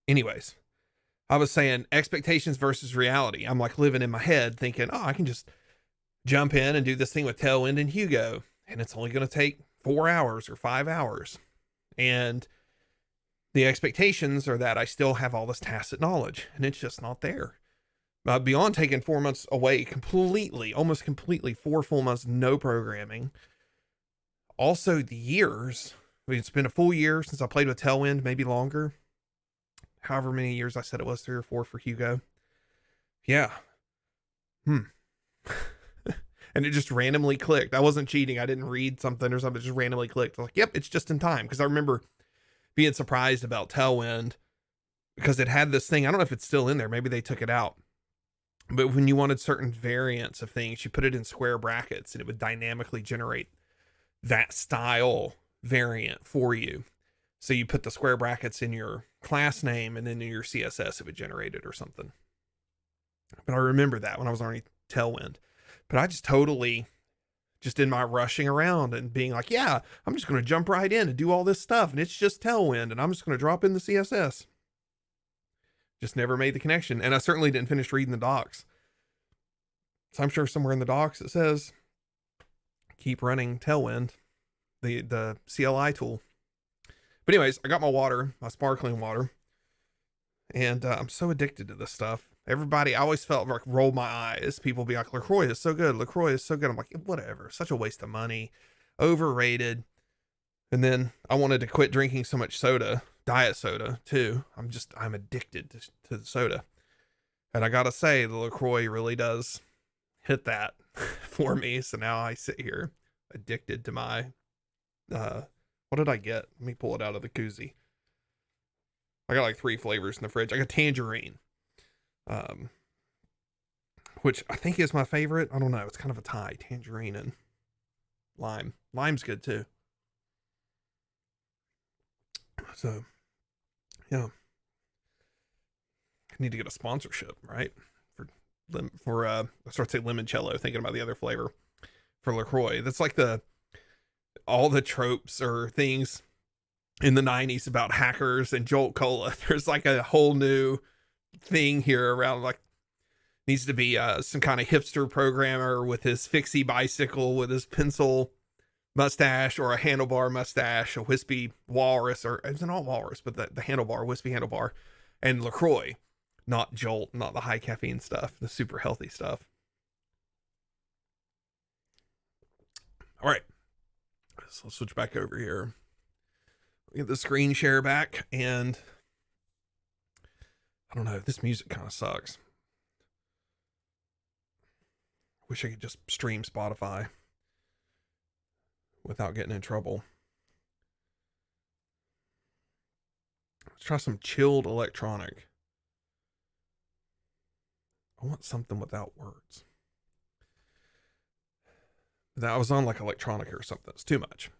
Anyways, I was saying expectations versus reality. I'm like living in my head thinking, oh, I can just jump in and do this thing with Tailwind and Hugo, and it's only going to take 4 hours or 5 hours. And the expectations are that I still have all this tacit knowledge, and it's just not there. Beyond taking 4 months away completely, almost completely, 4 full months, no programming. Also, the years. I mean, it's been a full year since I played with Tailwind, maybe longer. However many years I said it was, 3 or 4 for Hugo. Yeah. And it just randomly clicked. I wasn't cheating. I didn't read something or something. It just randomly clicked. I was like, yep, it's just in time. Because I remember being surprised about Tailwind because it had this thing. I don't know if it's still in there. Maybe they took it out. But when you wanted certain variants of things, you put it in square brackets and it would dynamically generate that style variant for you. So you put the square brackets in your class name and then in your CSS, it would generate it or something. But I remember that when I was learning Tailwind. But I just totally, just in my rushing around and being like, yeah, I'm just going to jump right in and do all this stuff. And it's just Tailwind and I'm just going to drop in the CSS. Just never made the connection. And I certainly didn't finish reading the docs. So I'm sure somewhere in the docs it says, keep running Tailwind, the CLI tool. But anyways, I got my water, my sparkling water. And I'm so addicted to this stuff. Everybody, I always felt like roll my eyes. People be like, LaCroix is so good. LaCroix is so good. I'm like, whatever. Such a waste of money. Overrated. And then I wanted to quit drinking so much soda, diet soda too. I'm addicted to the soda. And I got to say, the LaCroix really does hit that for me. So now I sit here addicted to my, what did I get? Let me pull it out of the koozie. I got like 3 flavors in the fridge. I got tangerine, which I think is my favorite. I don't know. It's kind of a tie, tangerine and lime. Lime's good too. So, yeah, I need to get a sponsorship, right? I start to say limoncello, thinking about the other flavor for LaCroix. That's like all the tropes or things in the 90s about hackers and Jolt Cola. There's like a whole new thing here around, like, needs to be some kind of hipster programmer with his fixie bicycle with his pencil mustache or a handlebar mustache, a wispy walrus, or it's not walrus, but the handlebar, wispy handlebar, and LaCroix, not Jolt, not the high caffeine stuff, the super healthy stuff. All right, so let's switch back over here. Get the screen share back, and I don't know, this music kind of sucks. Wish I could just stream Spotify without getting in trouble. Let's try some chilled electronic. I want something without words. That was on like electronic or something. It's too much.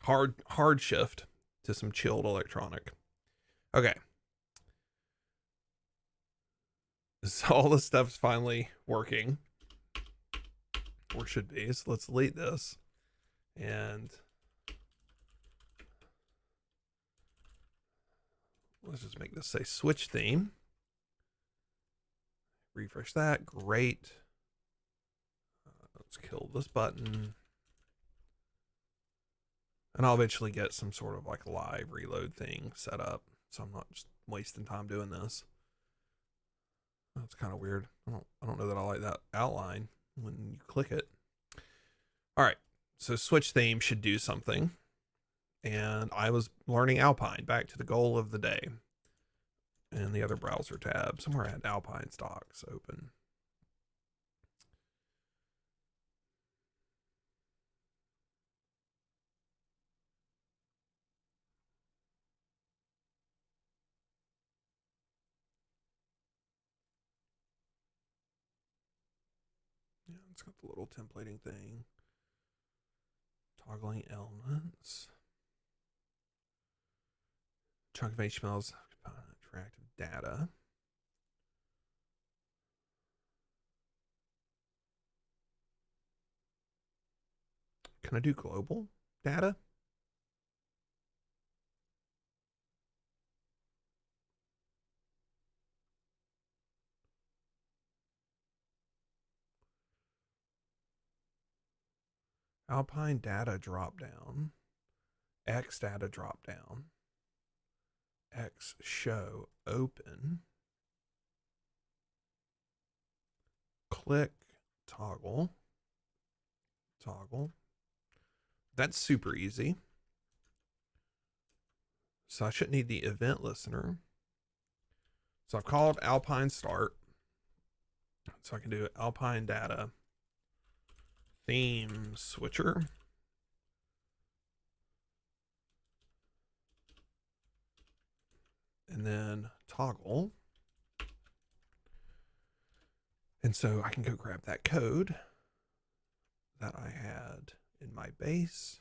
Hard shift to some chilled electronic. Okay. So all this stuff's finally working. Or should be. So let's delete this. And let's just make this say switch theme. Refresh that. Great. Let's kill this button. And I'll eventually get some sort of like live reload thing set up, so I'm not just wasting time doing this. That's kind of weird. I don't know that I like that outline when you click it. All right, so switch theme should do something. And I was learning Alpine, back to the goal of the day. And the other browser tab, somewhere I had Alpine stocks open. Yeah, it's got the little templating thing. Toggling elements. Chunk of HTML's interactive data. Can I do global data? Alpine data drop down. X data drop down. X show open. Click toggle. Toggle. That's super easy. So I shouldn't need the event listener. So I've called Alpine start. So I can do Alpine data theme switcher. And then toggle. And so I can go grab that code that I had in my base.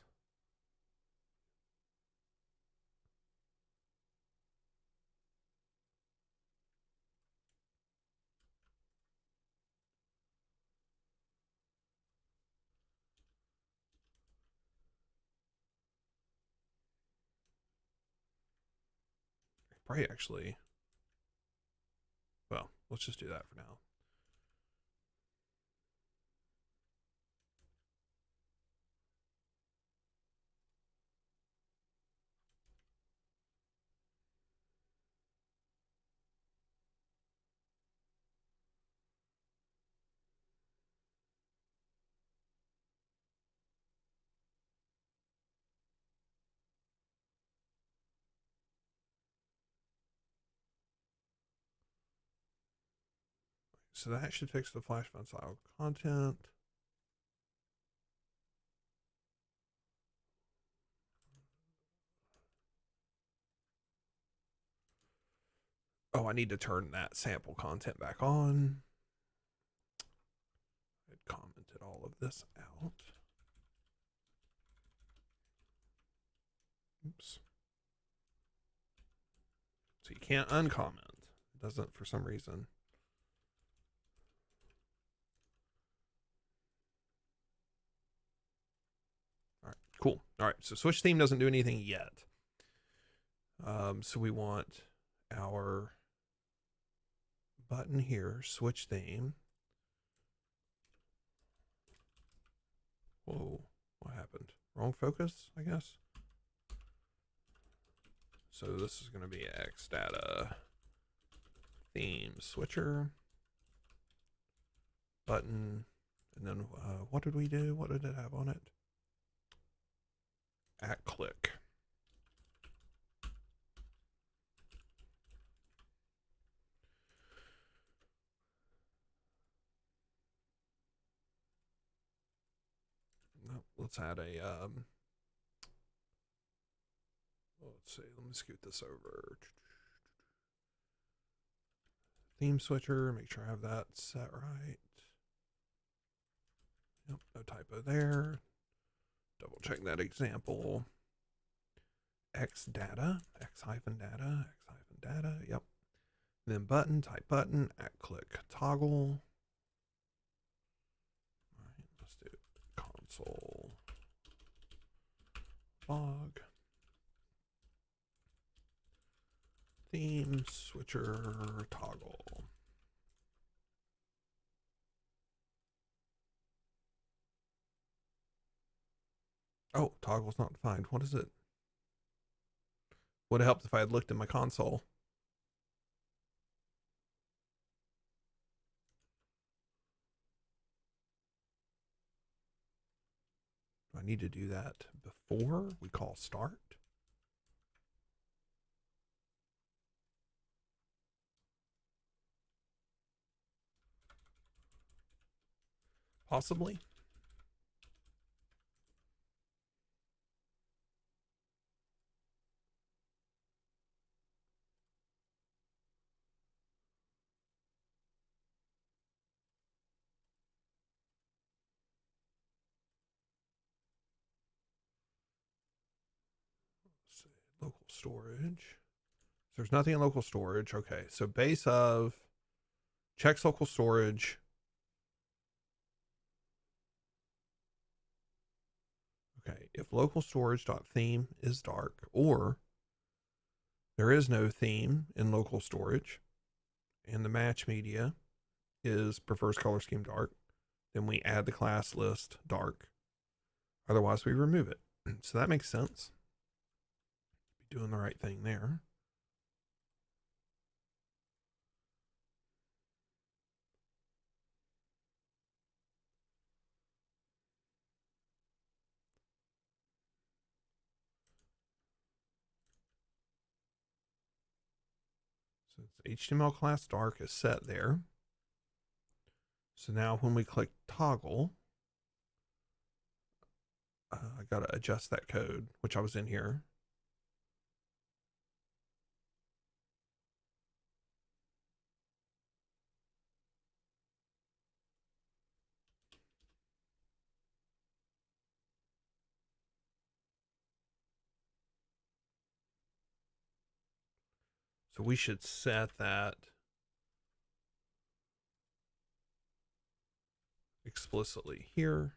Probably actually, well, let's just do that for now. So that should fix the flash file style content. Oh, I need to turn that sample content back on. I had commented all of this out. Oops. So you can't uncomment. It doesn't for some reason. All right, cool. All right, so switch theme doesn't do anything yet. So we want our button here, switch theme. Whoa, what happened? Wrong focus, I guess. So this is going to be X data theme switcher button. And then what did we do? What did it have on it? At click. Let's add a let's see, let me scoot this over. Theme switcher, make sure I have that set right. Yep, no typo there. Double check that example. X data, X hyphen data, X hyphen data, yep. And then button, type button, at click toggle. All right, let's do console log. Theme switcher toggle. Oh, toggle's not defined. What is it? Would have helped if I had looked in my console. Do I need to do that before we call start? Possibly. Let's see. Local storage. So there's nothing in local storage. Okay, so base of checks local storage. if local storage.theme is dark, or there is no theme in local storage and the match media prefers color scheme dark, then we add the class list dark. Otherwise, we remove it. So that makes sense. Doing the right thing there. So it's HTML class dark is set there. So now when we click toggle, I got to adjust that code, which I was in here. So we should set that explicitly here.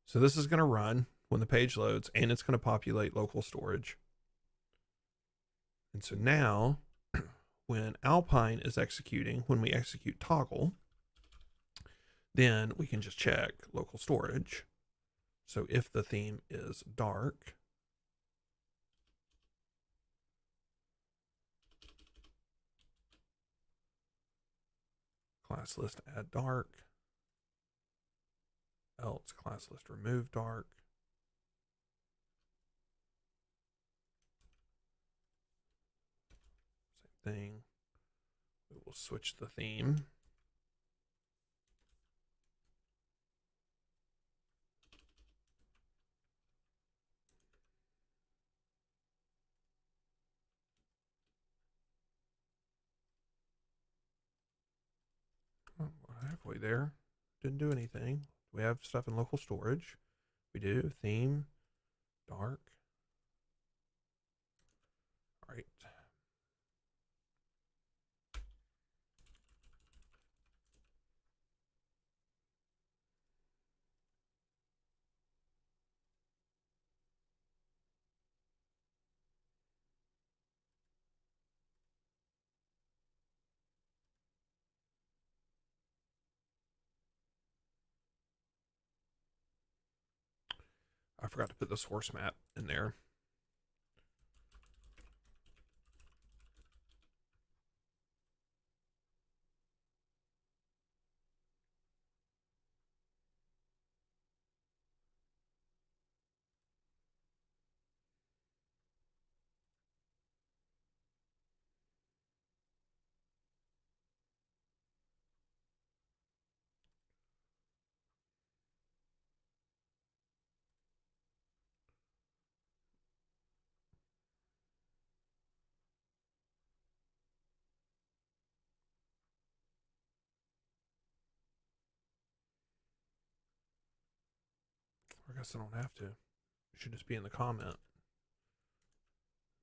So this is going to run when the page loads, and it's going to populate local storage. And so now when Alpine is executing, when we execute toggle, then we can just check local storage. So if the theme is dark, class list add dark, else class list remove dark. Same thing. We will switch the theme. Oh, we're halfway there. Didn't do anything. We have stuff in local storage. We do theme dark. All right. I forgot to put the source map in there. I guess I don't have to. It should just be in the comment.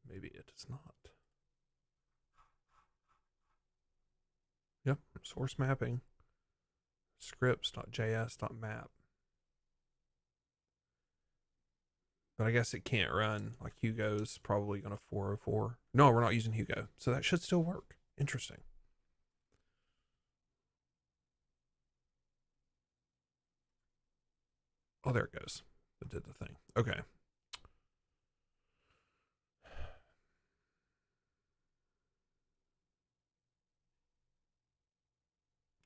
Maybe it is not. Yep, source mapping, scripts.js.map. But I guess it can't run like Hugo's probably going to 404. No, we're not using Hugo. So that should still work. Interesting. Oh, there it goes. It did the thing. Okay.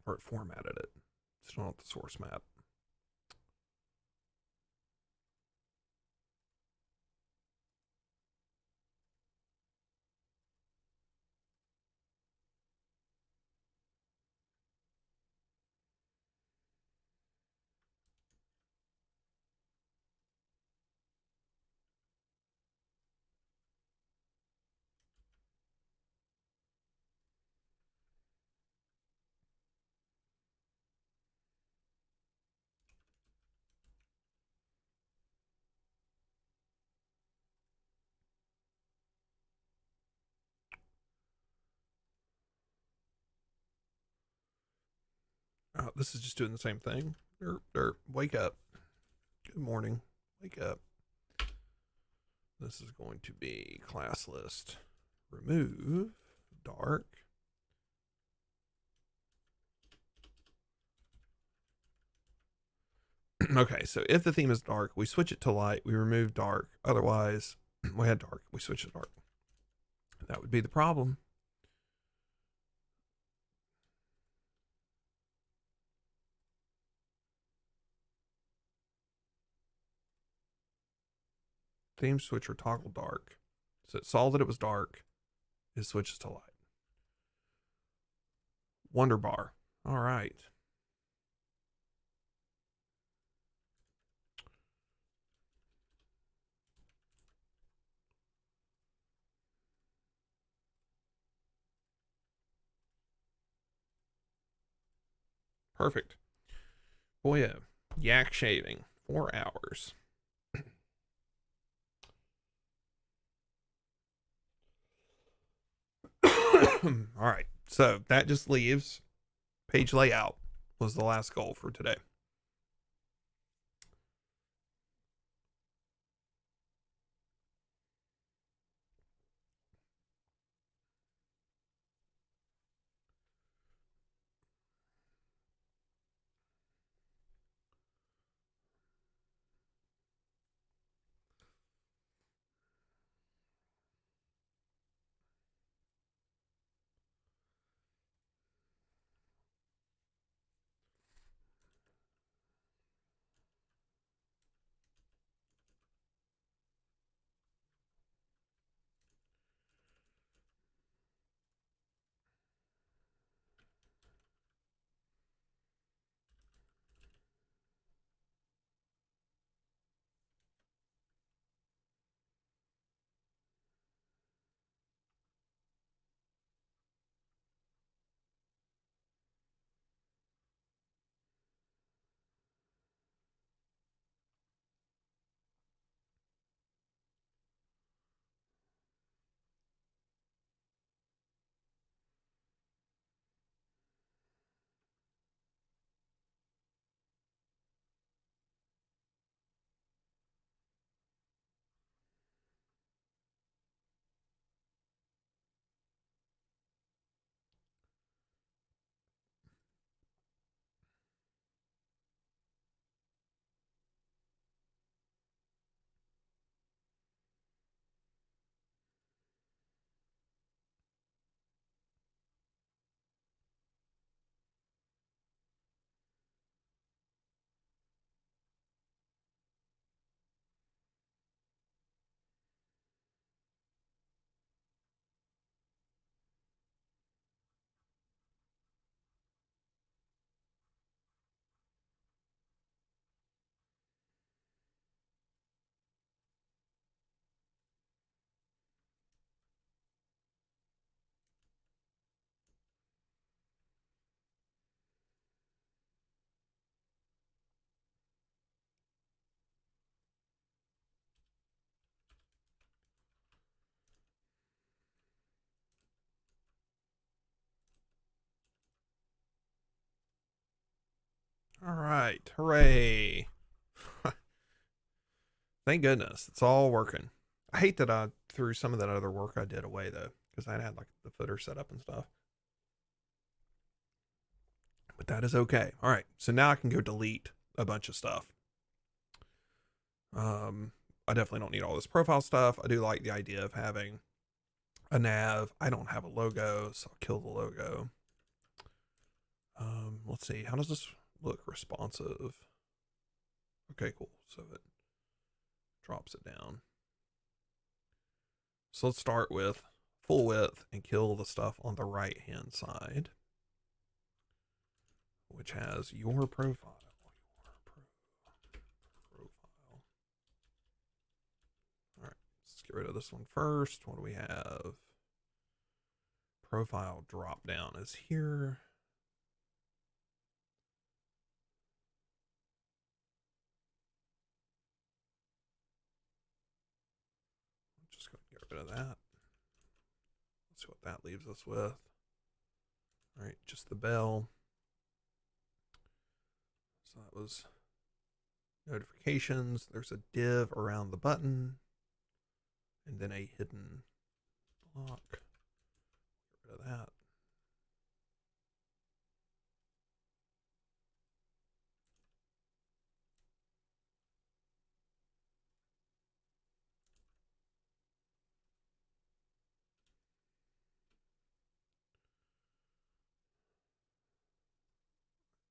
Or it formatted it. Still not the source map. this is just doing the same thing. Derp, derp, wake up. Good morning. Wake up. This is going to be class list. Remove dark. Okay, so if the theme is dark, we switch it to light, we remove dark. Otherwise, we had dark, we switch to dark. That would be the problem. Theme switcher toggle dark. So it saw that it was dark. It switches to light. Wonder bar. All right. Perfect. Boy, yeah. Yak shaving. 4 hours. All right. So that just leaves page layout was the last goal for today. All right. Hooray. Thank goodness. It's all working. I hate that I threw some of that other work I did away though, because I had like the footer set up and stuff. But that is okay. All right. So now I can go delete a bunch of stuff. I definitely don't need all this profile stuff. I do like the idea of having a nav. I don't have a logo, so I'll kill the logo. Let's see. How does this look? Responsive. Okay, cool. So it drops it down. So let's start with full width and kill the stuff on the right hand side, which has your profile. All right, let's get rid of this one first. What do we have? Profile drop down is here. I'm just going to get rid of that. Let's see what that leaves us with. All right, just the bell. So that was notifications. There's a div around the button and then a hidden block. Get rid of that.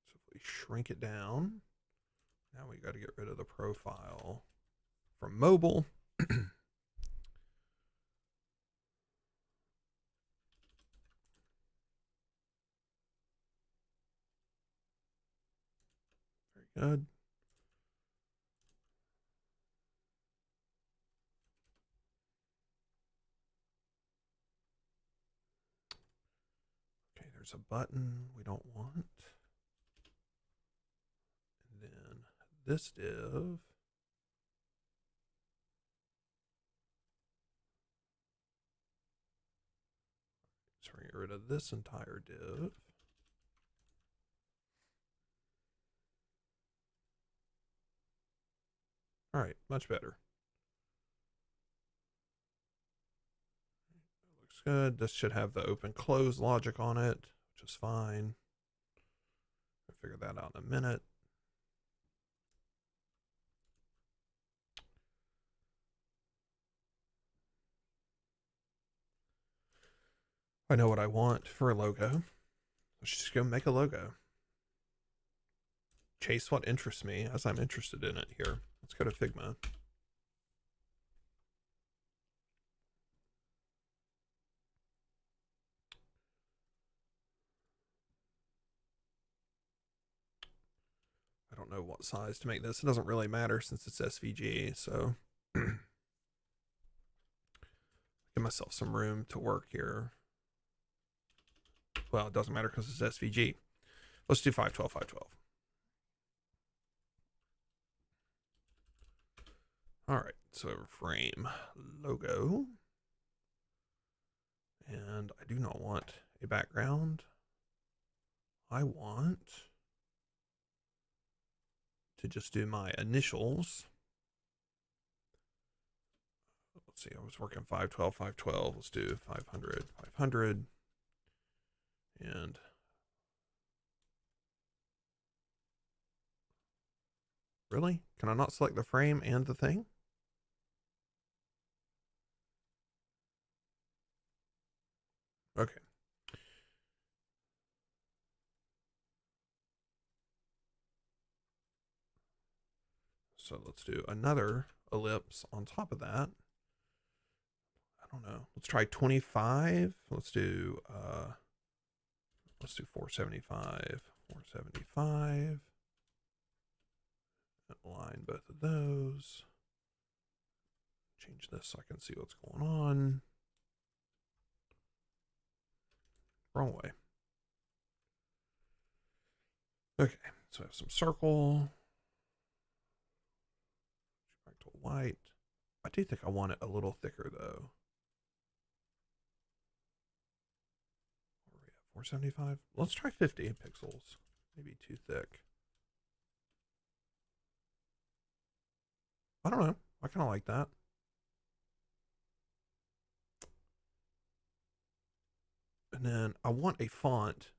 So if we shrink it down, now we got to get rid of the profile from mobile. Very good. Okay, there's a button we don't want. And then this div. So we're going to get rid of this entire div. All right, much better. That looks good. This should have the open close logic on it, which is fine. I'll figure that out in a minute. I know what I want for a logo. Let's just go make a logo. Chase what interests me as I'm interested in it here. Let's go to Figma. I don't know what size to make this. It doesn't really matter since it's SVG, so give myself some room to work here. Well, it doesn't matter because it's SVG. Let's do 512, 512. All right, so frame logo. And I do not want a background. I want to just do my initials. Let's see, I was working 512, 512. Let's do 500, 500. And really? Can I not select the frame and the thing? Okay. So let's do another ellipse on top of that. I don't know. Let's try 25. Let's do 475, 475. Align both of those. Change this so I can see what's going on. Wrong way. Okay, so I have some circle. Back to white. I do think I want it a little thicker though. Where are we at? 475? Let's try 50 pixels. Maybe too thick. I don't know. I kind of like that. And then I want a font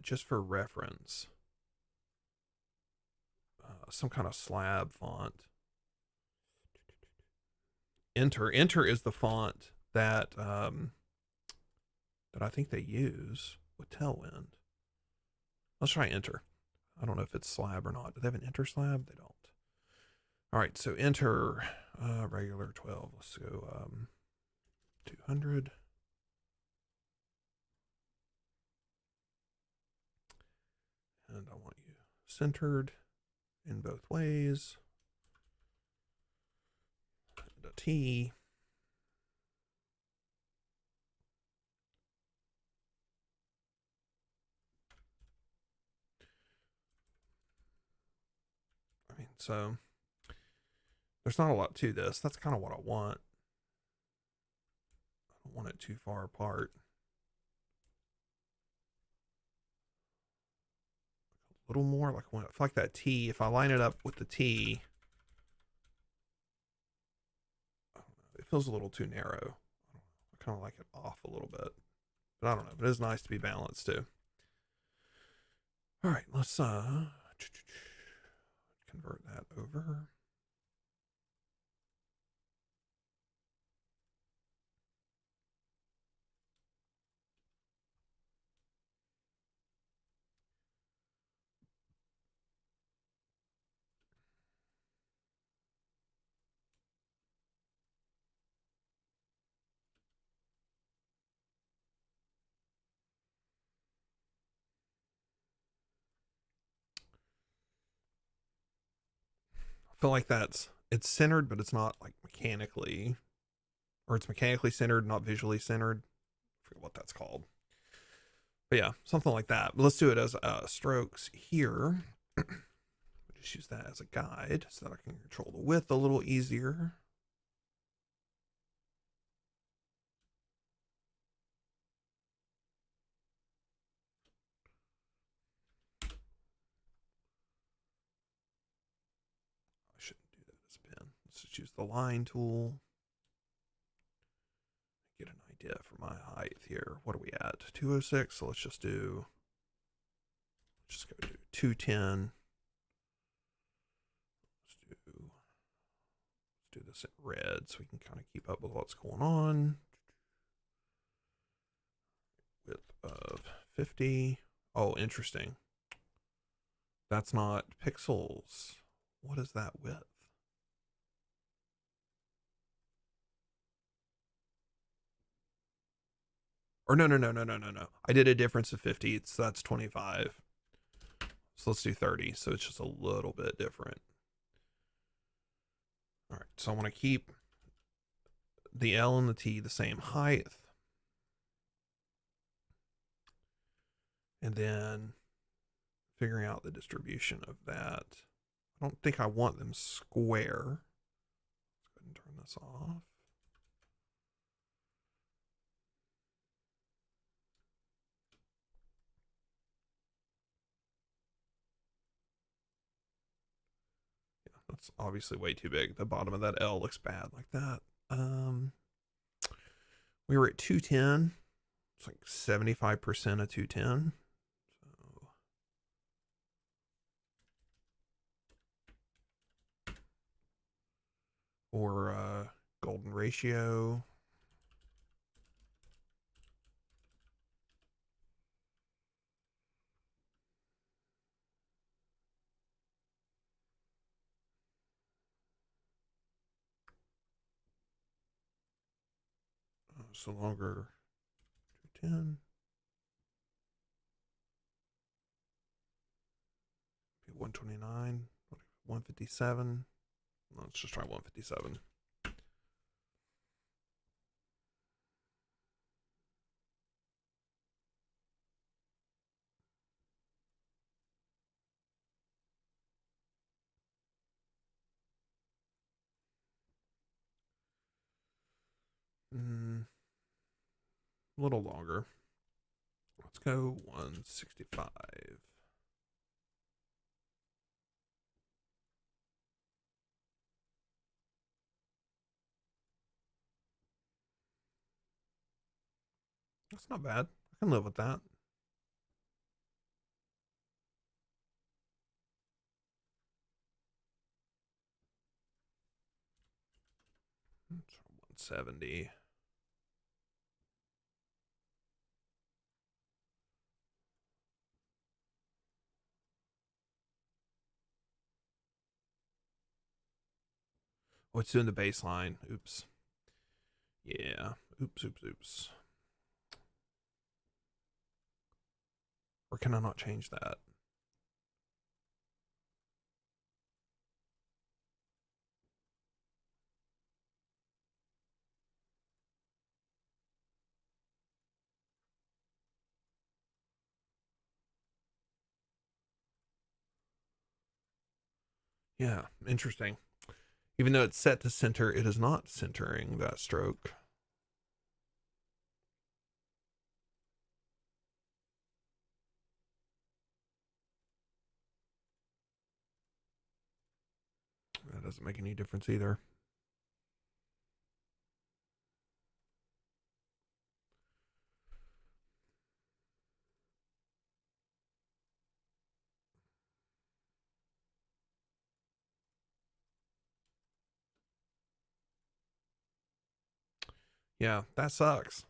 just for reference. Some kind of slab font. Enter. Enter is the font that that I think they use with Tailwind. Let's try Enter. I don't know if it's slab or not. Do they have an Enter slab? They don't. All right, so Enter regular 12. Let's go 200. And I want you centered in both ways. And a T. I mean, so there's not a lot to this. That's kind of what I want. I don't want it too far apart. little more like I feel like that T, if I line it up with the T, it feels a little too narrow. I kind of like it off a little bit, but I don't know. But it is nice to be balanced too. All right, let's convert that over. I feel like it's centered, but it's not like mechanically, or it's mechanically centered, not visually centered. I forget what that's called. But yeah, something like that. But let's do it as strokes here. Just use that as a guide so that I can control the width a little easier. I shouldn't do that as a pen. Let's just use the line tool. Get an idea for my height here. What are we at? 206. So let's just go to 210. Let's do this in red so we can kind of keep up with what's going on. Width of 50. Oh, interesting. That's not pixels. What is that width? Or no. I did a difference of 50. So that's 25. So let's do 30. So it's just a little bit different. All right. So I want to keep the L and the T the same height. And then figuring out the distribution of that. I don't think I want them square. Let's go ahead and turn this off. Yeah, that's obviously way too big. The bottom of that L looks bad like that. We were at 210. It's like 75% of 210. Or golden ratio. So longer 210. 129, 157. Let's just try 157. A little longer. Let's go 165. That's not bad. I can live with that. Let's try 170. Oh, it's doing the baseline. Oops. Yeah. Oops. Or can I not change that? Yeah, interesting. Even though it's set to center, it is not centering that stroke. doesn't make any difference either. Yeah, that sucks.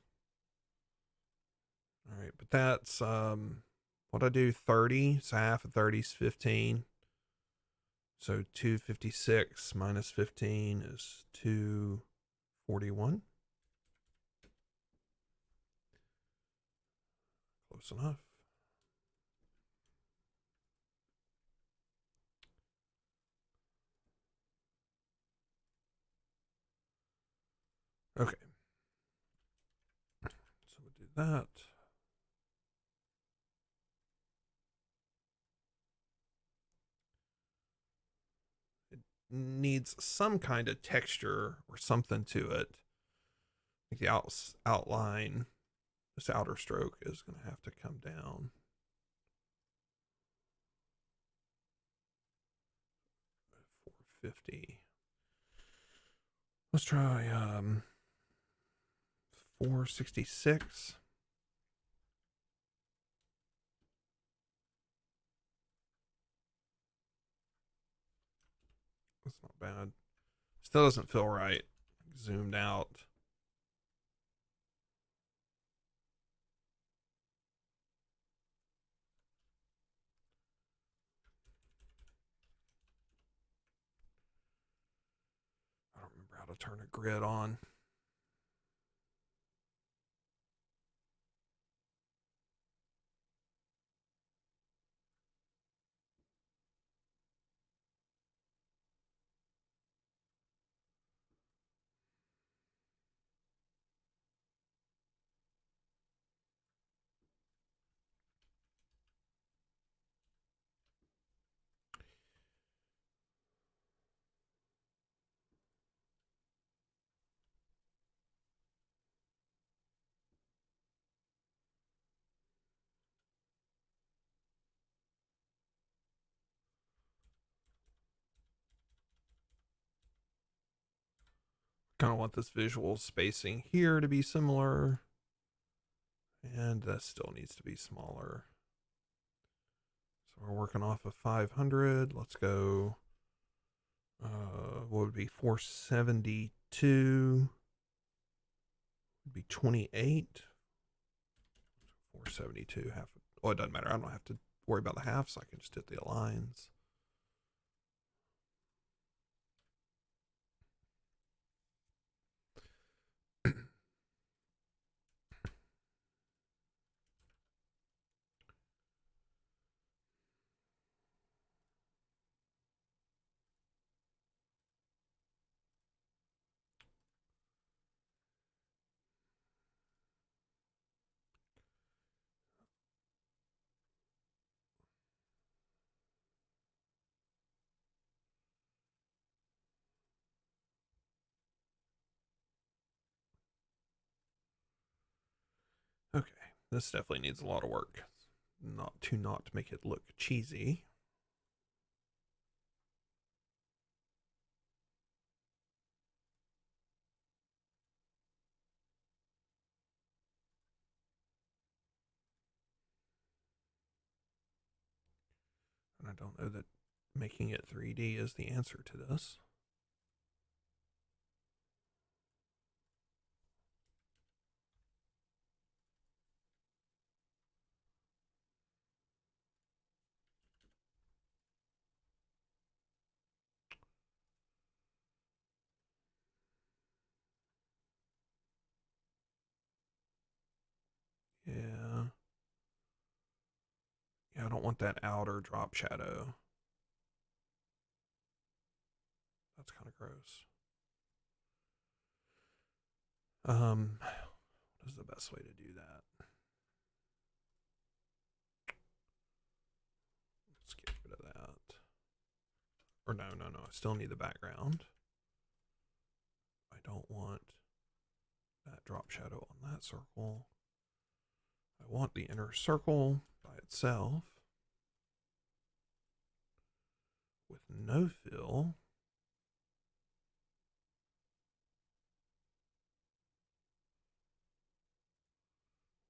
All right, but that's what I do 30, so half of 30 is 15. So 256 minus 15 is 241. Close enough. Okay. So we'll do that. It needs some kind of texture or something to it. Like the outline, this outer stroke is going to have to come down. 450. Let's try 466. That's not bad. Still doesn't feel right. Zoomed out. I don't remember how to turn a grid on. Kind of want this visual spacing here to be similar. And that still needs to be smaller. So we're working off of 500. Let's go. What would be 472? Would be 28. 472 half. Oh, it doesn't matter. I don't have to worry about the halves. I can just hit the aligns. Okay, this definitely needs a lot of work. Not to make it look cheesy. And I don't know that making it 3D is the answer to this. Yeah. Yeah, I don't want that outer drop shadow. That's kind of gross. What is the best way to do that? Let's get rid of that. Or no, I still need the background. I don't want that drop shadow on that circle. I want the inner circle by itself with no fill.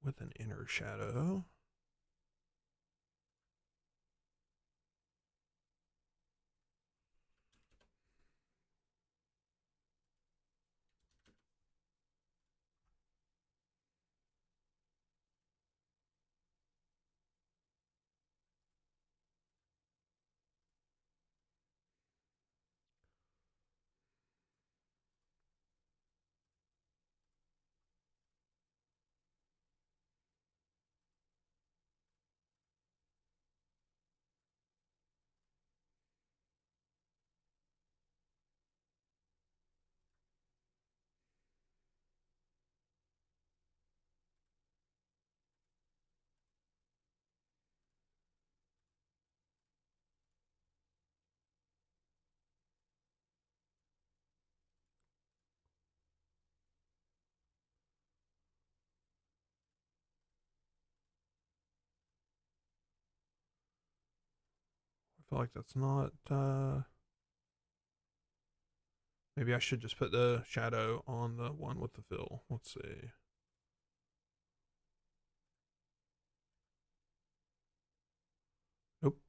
with an inner shadow. I feel like that's not. Maybe I should just put the shadow on the one with the fill. Let's see. Nope.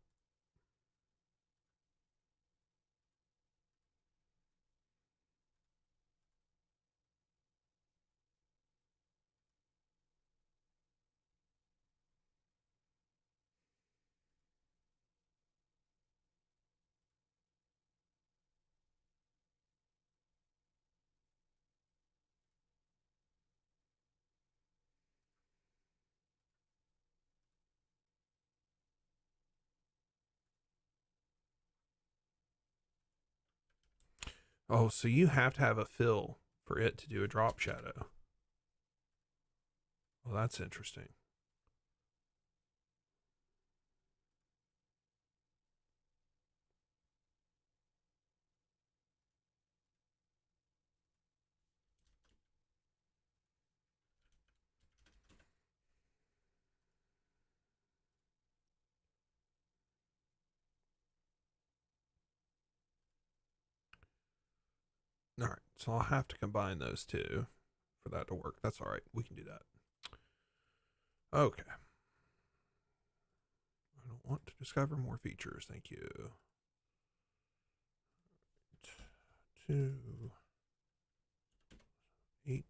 Oh, so you have to have a fill for it to do a drop shadow. Well, that's interesting. All right, so I'll have to combine those two for that to work. That's all right. We can do that. Okay. I don't want to discover more features. Thank you. 2, 8.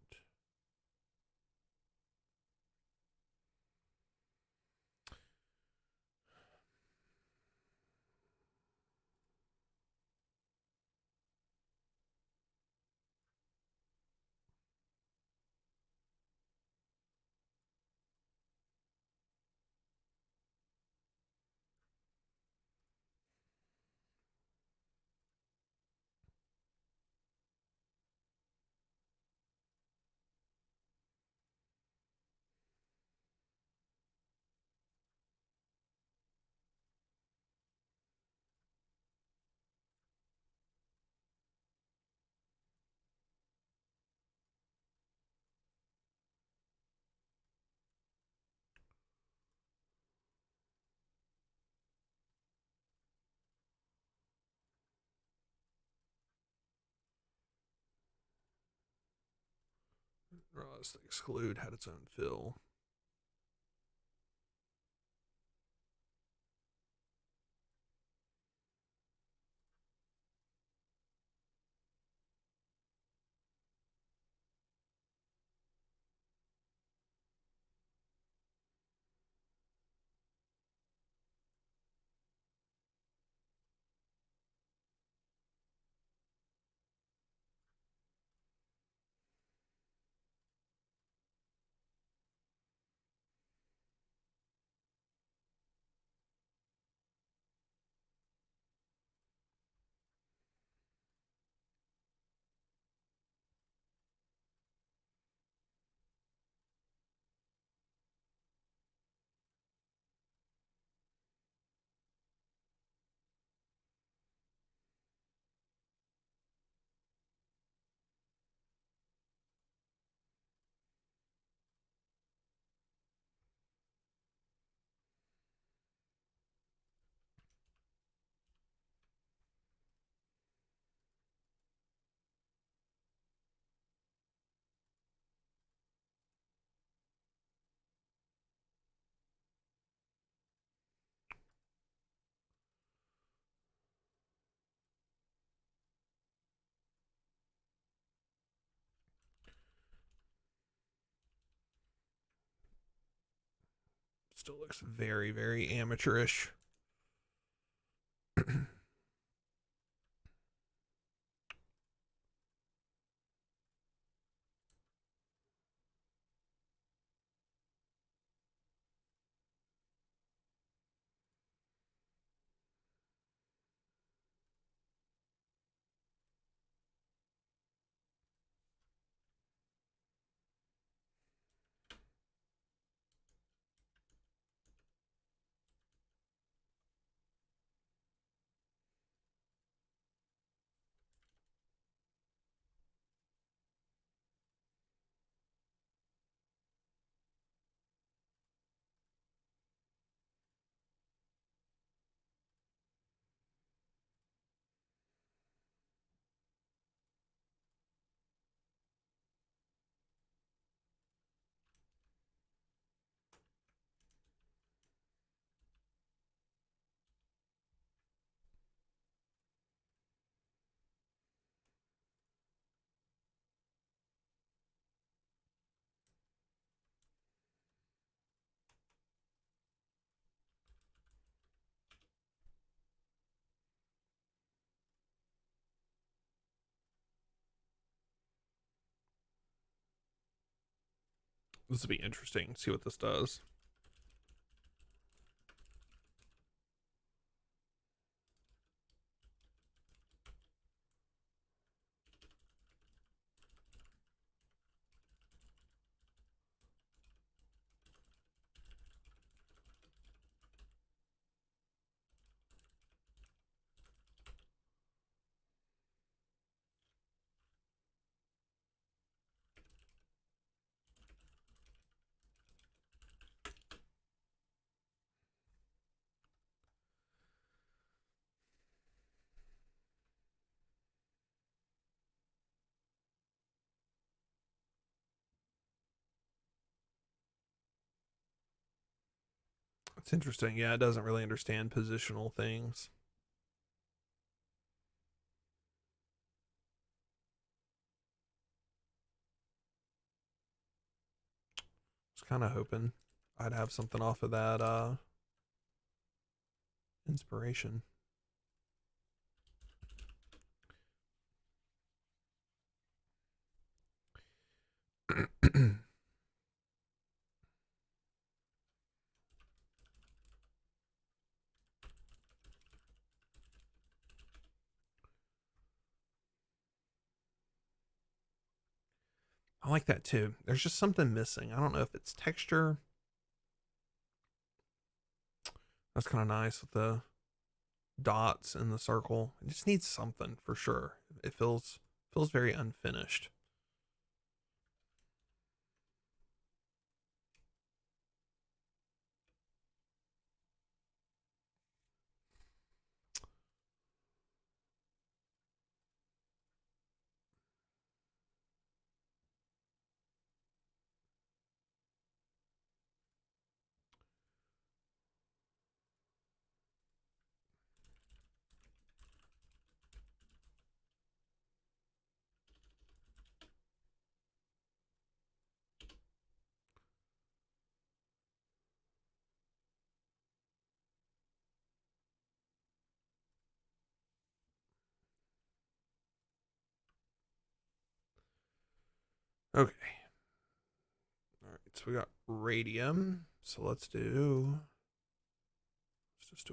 Realize the exclude had its own fill. Still looks very, very amateurish. This will be interesting. See what this does. It's interesting. Yeah, it doesn't really understand positional things. I was kind of hoping I'd have something off of that inspiration. I like that too. There's just something missing. I don't know if it's texture. That's kind of nice with the dots in the circle. It just needs something for sure. It feels very unfinished. Okay. All right. So we got radium. So let's just do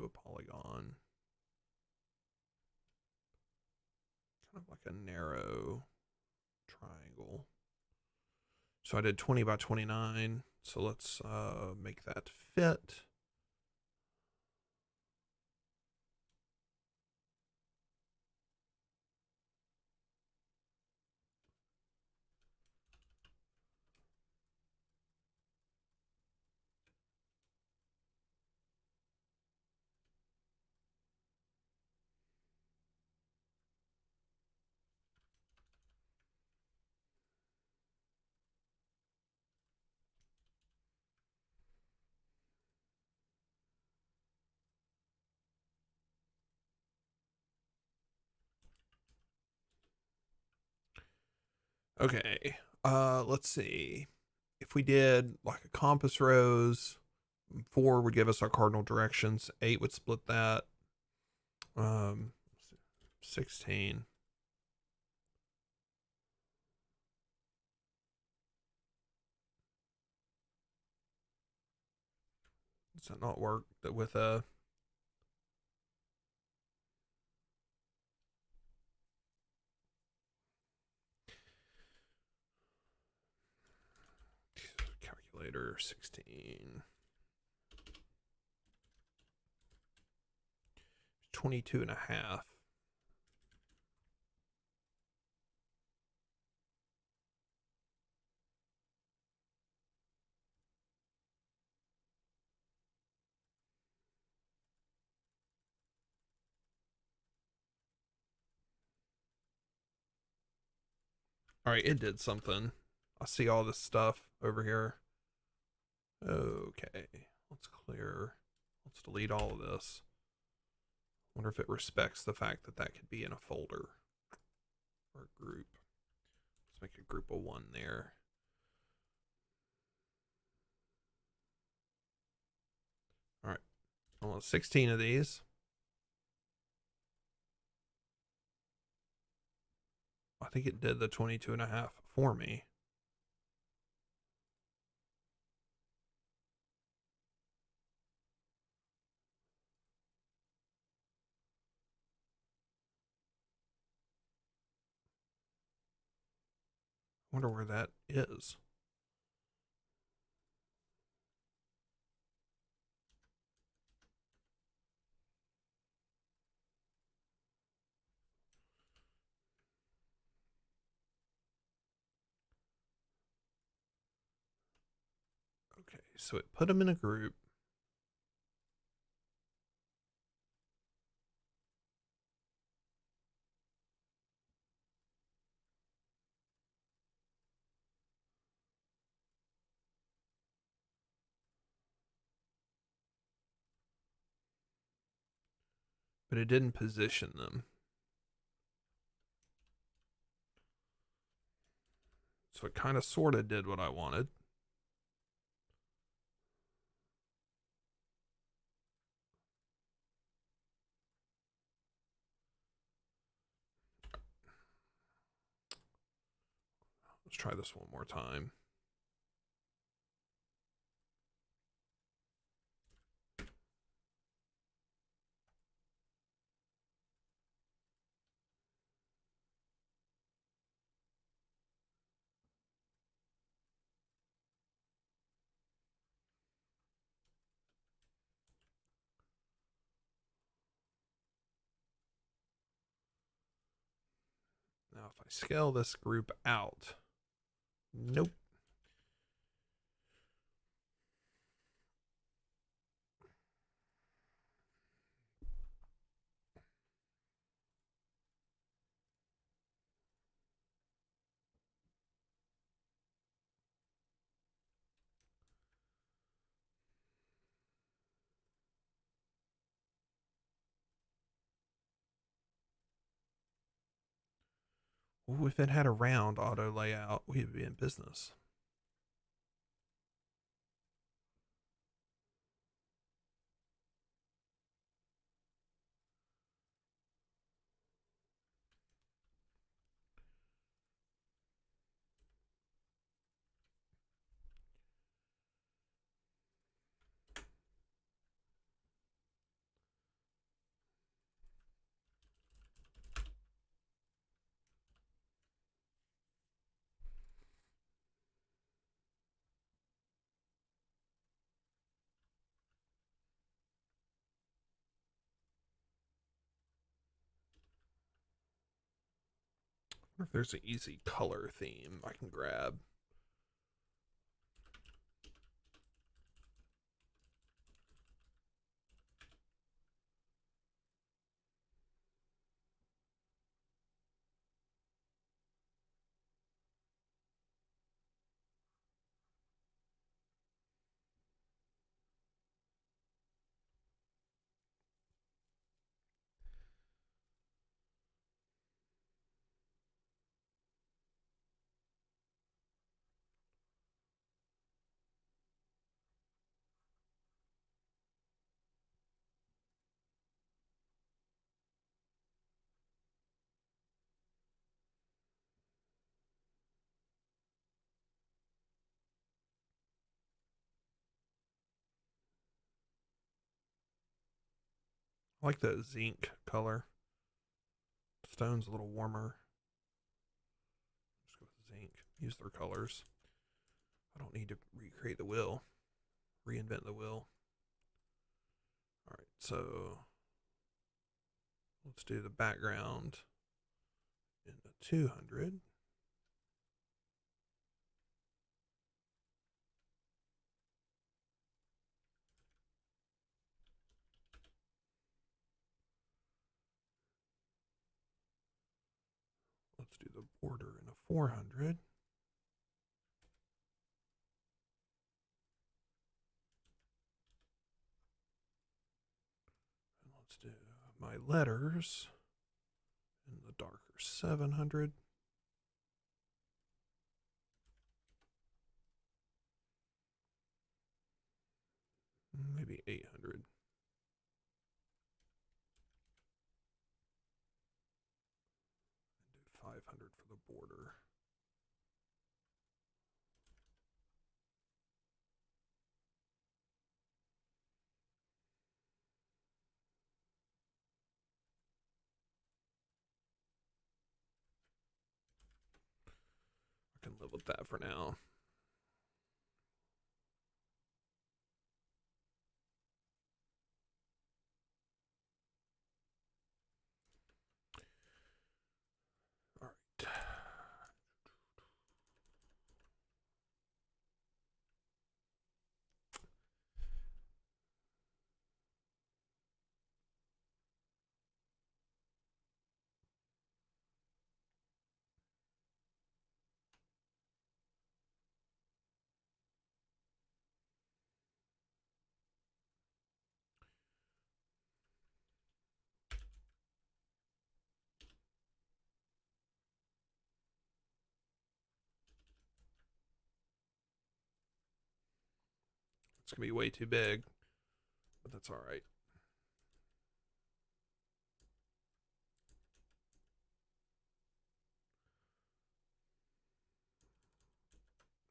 a polygon. Kind of like a narrow triangle. So I did 20 by 29. So let's make that fit. Okay. Let's see. If we did like a compass rose 4 would give us our cardinal directions. 8 would split that. 16. Does that not work with a calculator? 16. 22 and a half. All right, it did something. I see all this stuff over here. Okay, let's clear. Let's delete all of this. Wonder if it respects the fact that that could be in a folder or a group. Let's make a group of 1 there. All right, I want 16 of these. I think it did the 22 and a half for me. I wonder where that is. Okay, so it put them in a group. But it didn't position them. So it kind of sort of did what I wanted. Let's try this one more time. Now, if I scale this group out, nope. Ooh, if it had a round auto layout, we'd be in business. I wonder if there's an easy color theme I can grab. I like the zinc color. Stone's a little warmer. Let's go with zinc. Use their colors. I don't need to recreate the wheel. Reinvent the wheel. All right, so let's do the background in the 200. Let's do the border in a 400. And let's do my letters in the darker 700. Maybe 800. And do 500 for the border. I can live with that for now. All right. It's going to be way too big, but that's all right.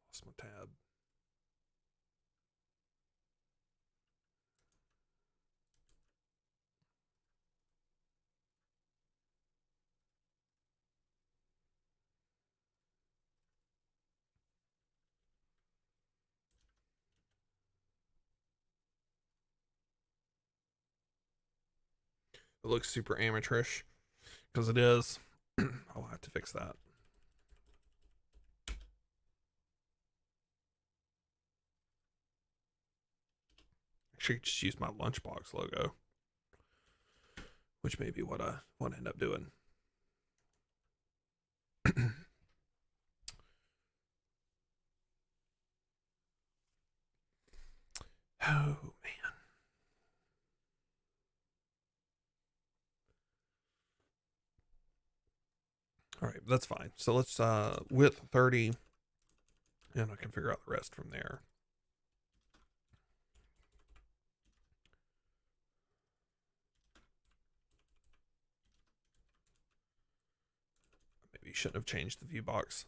Lost my tab. It looks super amateurish because it is. I'll have to fix that. Actually, just use my lunchbox logo, which may be what I want to end up doing. Oh man. All right, that's fine. So let's width 30, and I can figure out the rest from there. Maybe you shouldn't have changed the view box.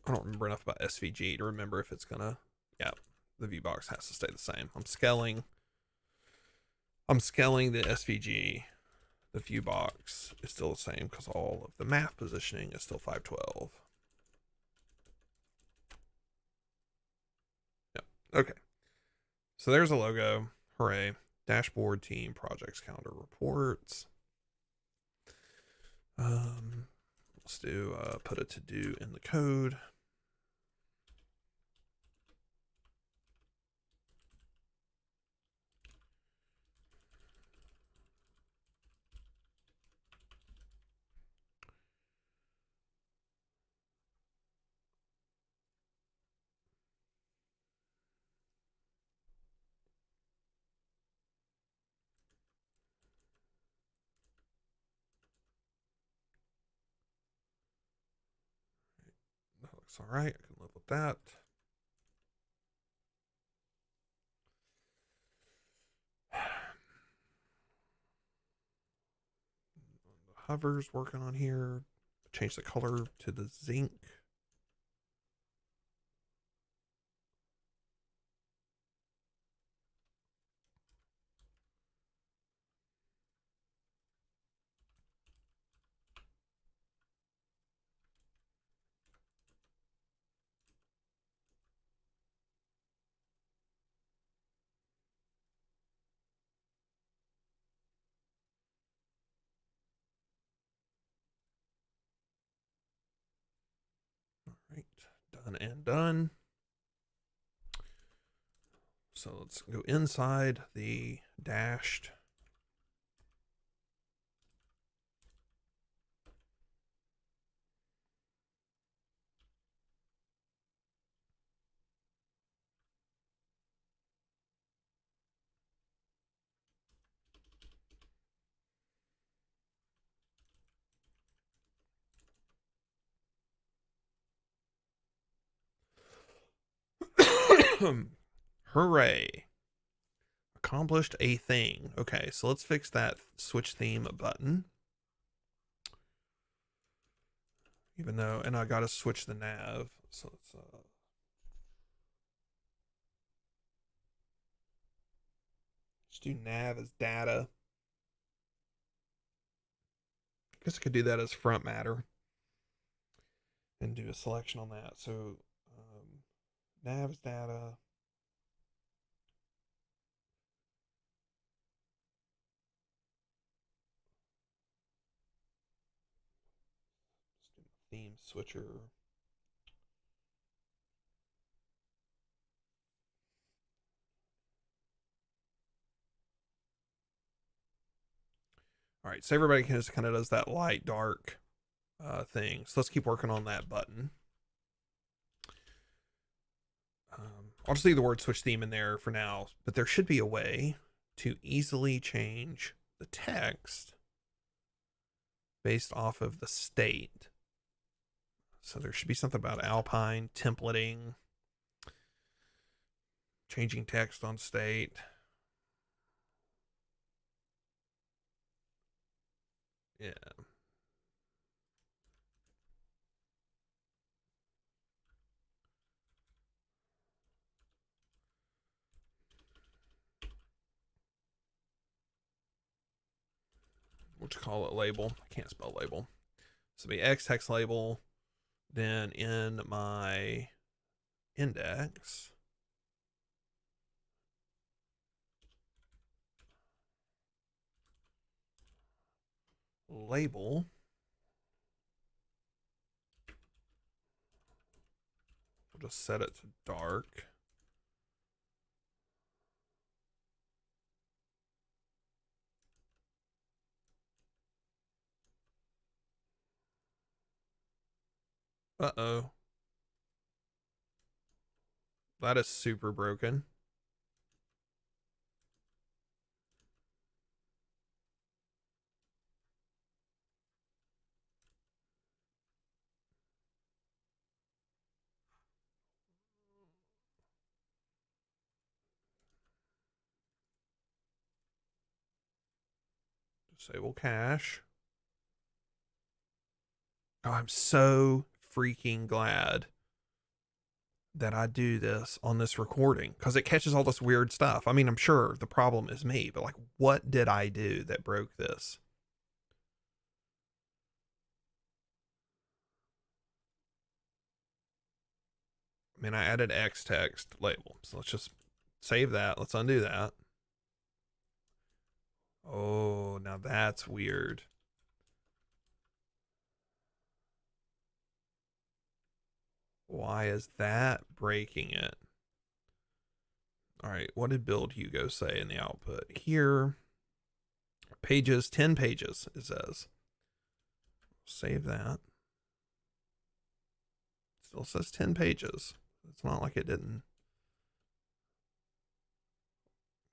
I don't remember enough about SVG to remember if it's gonna. Yeah, the view box has to stay the same. I'm scaling the SVG. The view box is still the same because all of the math positioning is still 512. Yep. Okay. So there's a logo. Hooray. Dashboard, team, projects, calendar, reports. Let's do put a to do in the code. That looks all right. I can live with that. The hover's working on here. Change the color to the zinc. Done and done. So let's go inside the dashed. Hooray. Accomplished a thing. Okay, so let's fix that switch theme button. Even though, and I gotta switch the nav. So let's just do nav as data. I guess I could do that as front matter and do a selection on that. So nav as data. Theme switcher. All right, so everybody just kind of does that light dark thing. So let's keep working on that button. I'll just leave the word switch theme in there for now, but there should be a way to easily change the text based off of the state. So there should be something about Alpine templating, changing text on state. Yeah. We'll just call it label. I can't spell label. So it'll be X text label. Then in my index, label. We'll just set it to dark. Uh-oh. That is super broken. Disable cache. Oh, I'm so freaking glad that I do this on this recording because it catches all this weird stuff. I mean, I'm sure the problem is me, but like, what did I do that broke this? I mean, I added X text label. So let's just save that. Let's undo that. Oh, now that's weird. Why is that breaking it? All right, what did build Hugo say in the output? Here, pages, 10 pages, it says. Save that. Still says 10 pages. It's not like it didn't.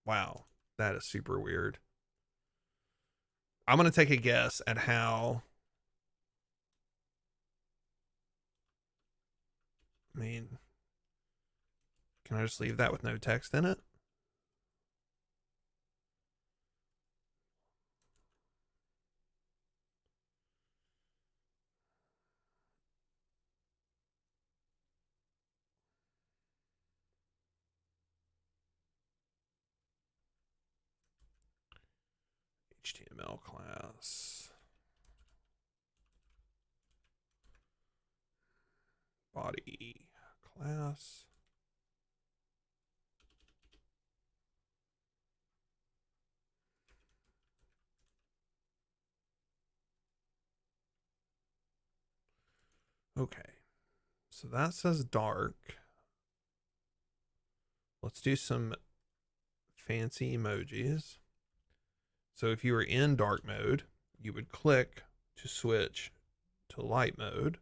Wow, that is super weird. I'm going to take a guess at how. I mean, can I just leave that with no text in it? HTML class. Body class. Okay. So that says dark. Let's do some fancy emojis. So if you were in dark mode, you would click to switch to light mode.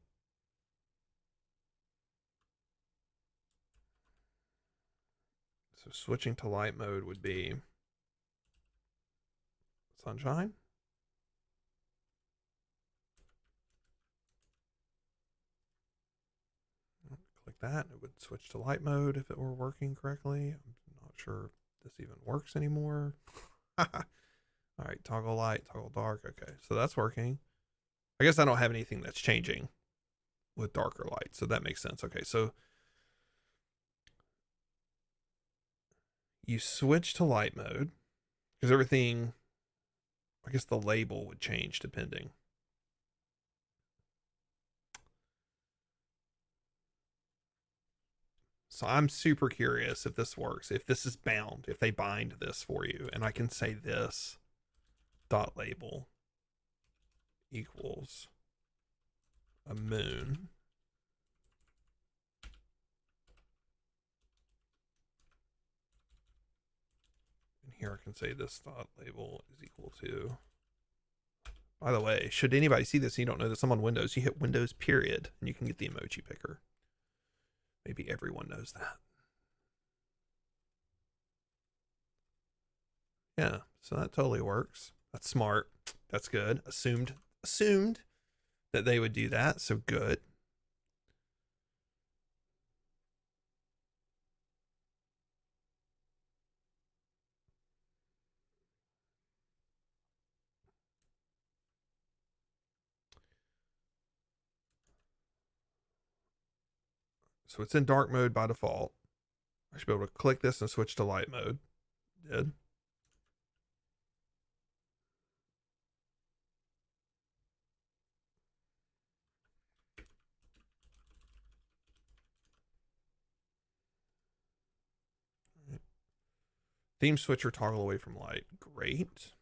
So switching to light mode would be sunshine. Click that, it would switch to light mode if it were working correctly. I'm not sure if this even works anymore. All right, toggle light, toggle dark. Okay, so that's working. I guess I don't have anything that's changing with darker light, so that makes sense. Okay, so you switch to light mode because everything, I guess the label would change depending. So I'm super curious if this works, if this is bound, if they bind this for you, and I can say this dot label equals a moon. And here I can say this dot label is equal to. By the way, should anybody see this and you don't know this, I'm on Windows, you hit Windows period and you can get the emoji picker. Maybe everyone knows that. Yeah, so that totally works. That's smart. That's good. Assumed that they would do that, so good. So it's in dark mode by default. I should be able to click this and switch to light mode. Did. Right. Theme switcher toggle away from light. Great.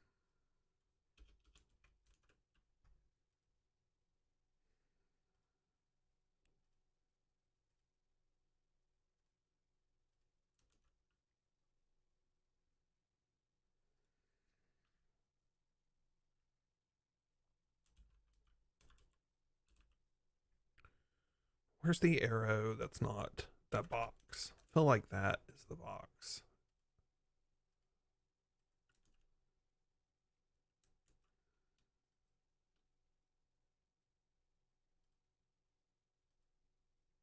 Where's the arrow that's not that box? I feel like that is the box.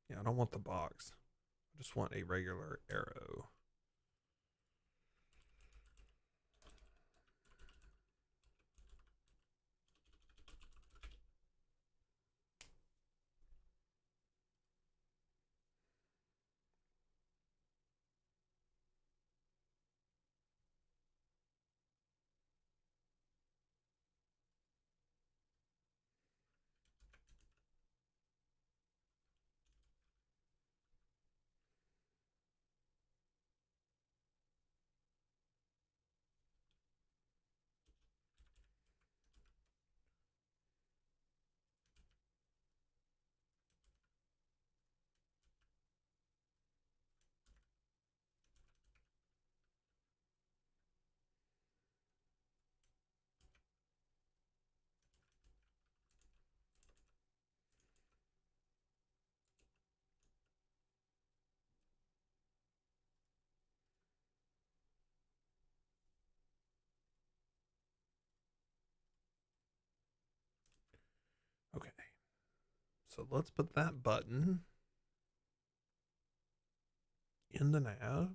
Yeah, I don't want the box. I just want a regular arrow. Okay. So let's put that button in the nav. All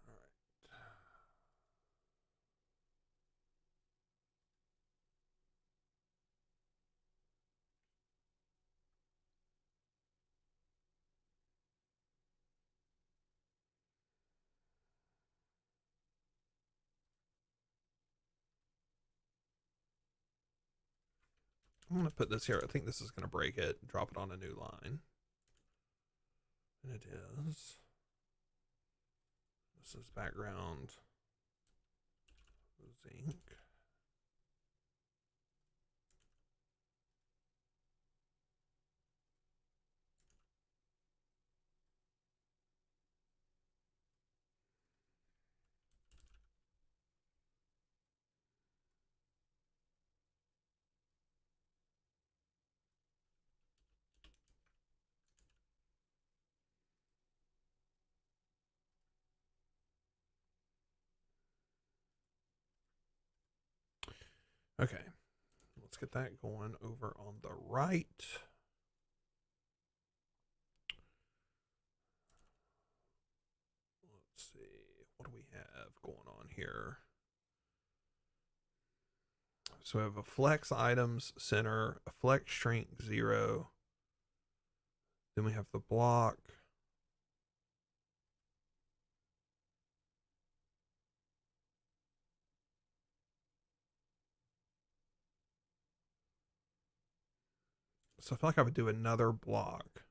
right. I'm going to put this here. I think this is going to break it. Drop it on a new line. And it is. This is background zinc. Okay, let's get that going over on the right. Let's see, what do we have going on here? So we have a flex items center, a flex shrink 0. Then we have the block. So I feel like I would do another block.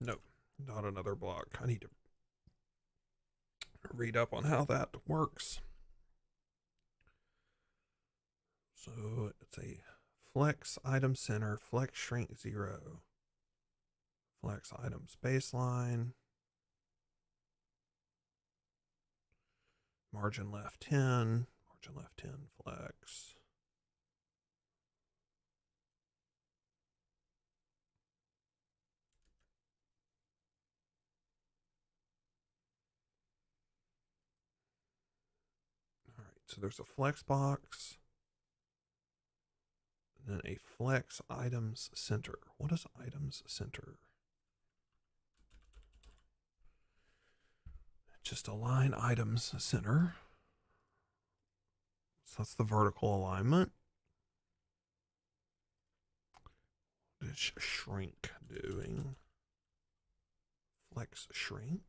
Nope, not another block. I need to read up on how that works. So it's a flex item center, flex shrink 0, flex items baseline, margin left 10, margin left 10 flex. All right, so there's a flex box, and then a flex items center. What is items center? Just align items center. So that's the vertical alignment. What is shrink doing? Flex shrink.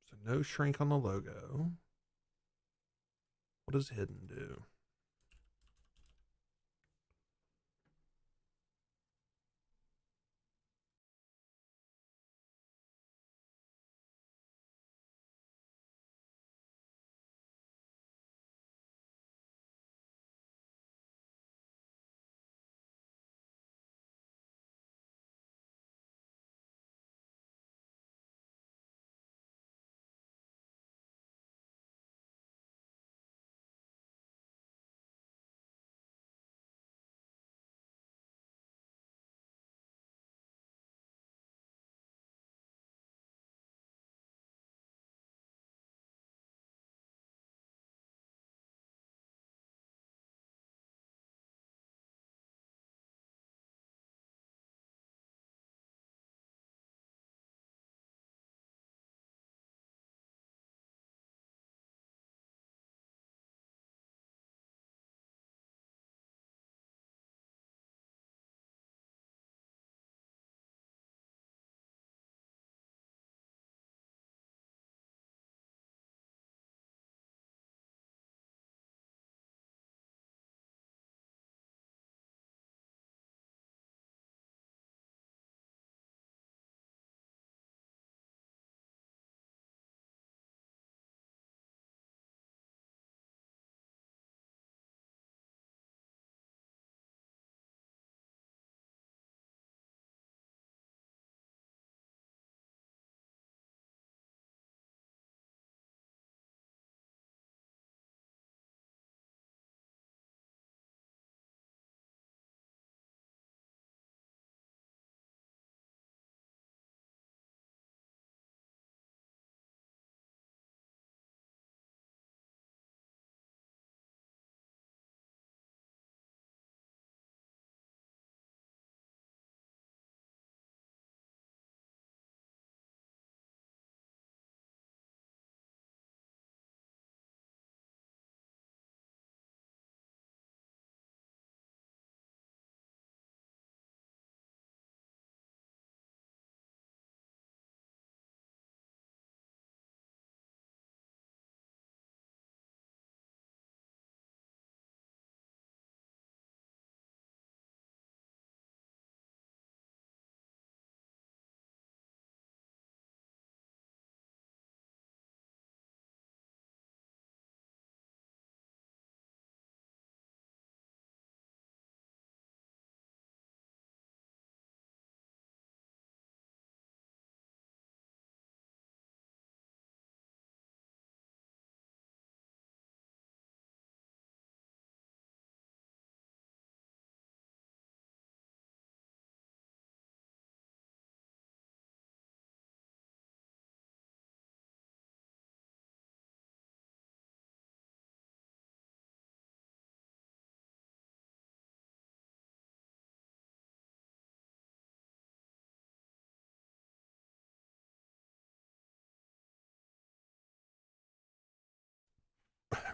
So no shrink on the logo. What does hidden do?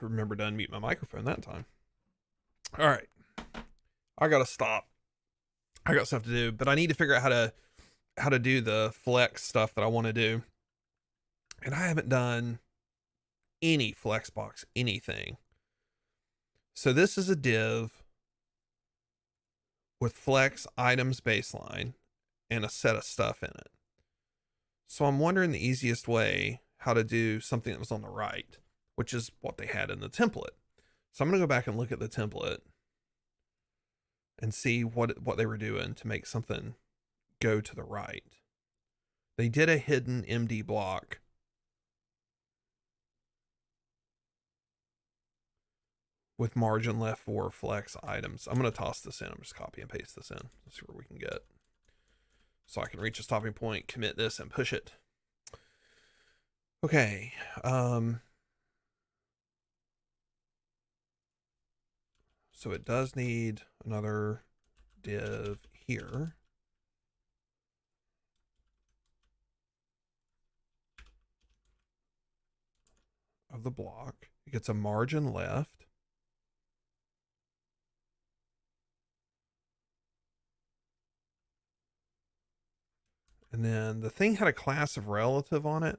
remember to unmute my microphone that time. All right. I gotta stop. I got stuff to do, but I need to figure out how to do the flex stuff that I want to do. And I haven't done any Flexbox anything. So this is a div with flex items baseline and a set of stuff in it. So I'm wondering the easiest way how to do something that was on the right, which is what they had in the template. So I'm going to go back and look at the template and see what they were doing to make something go to the right. They did a hidden MD block. With margin left for flex items. I'm going to toss this in. I'm just copy and paste this in. Let's see where we can get. So I can reach a stopping point, commit this, and push it. Okay. So it does need another div here. Of the block. It gets a margin left. And then the thing had a class of relative on it.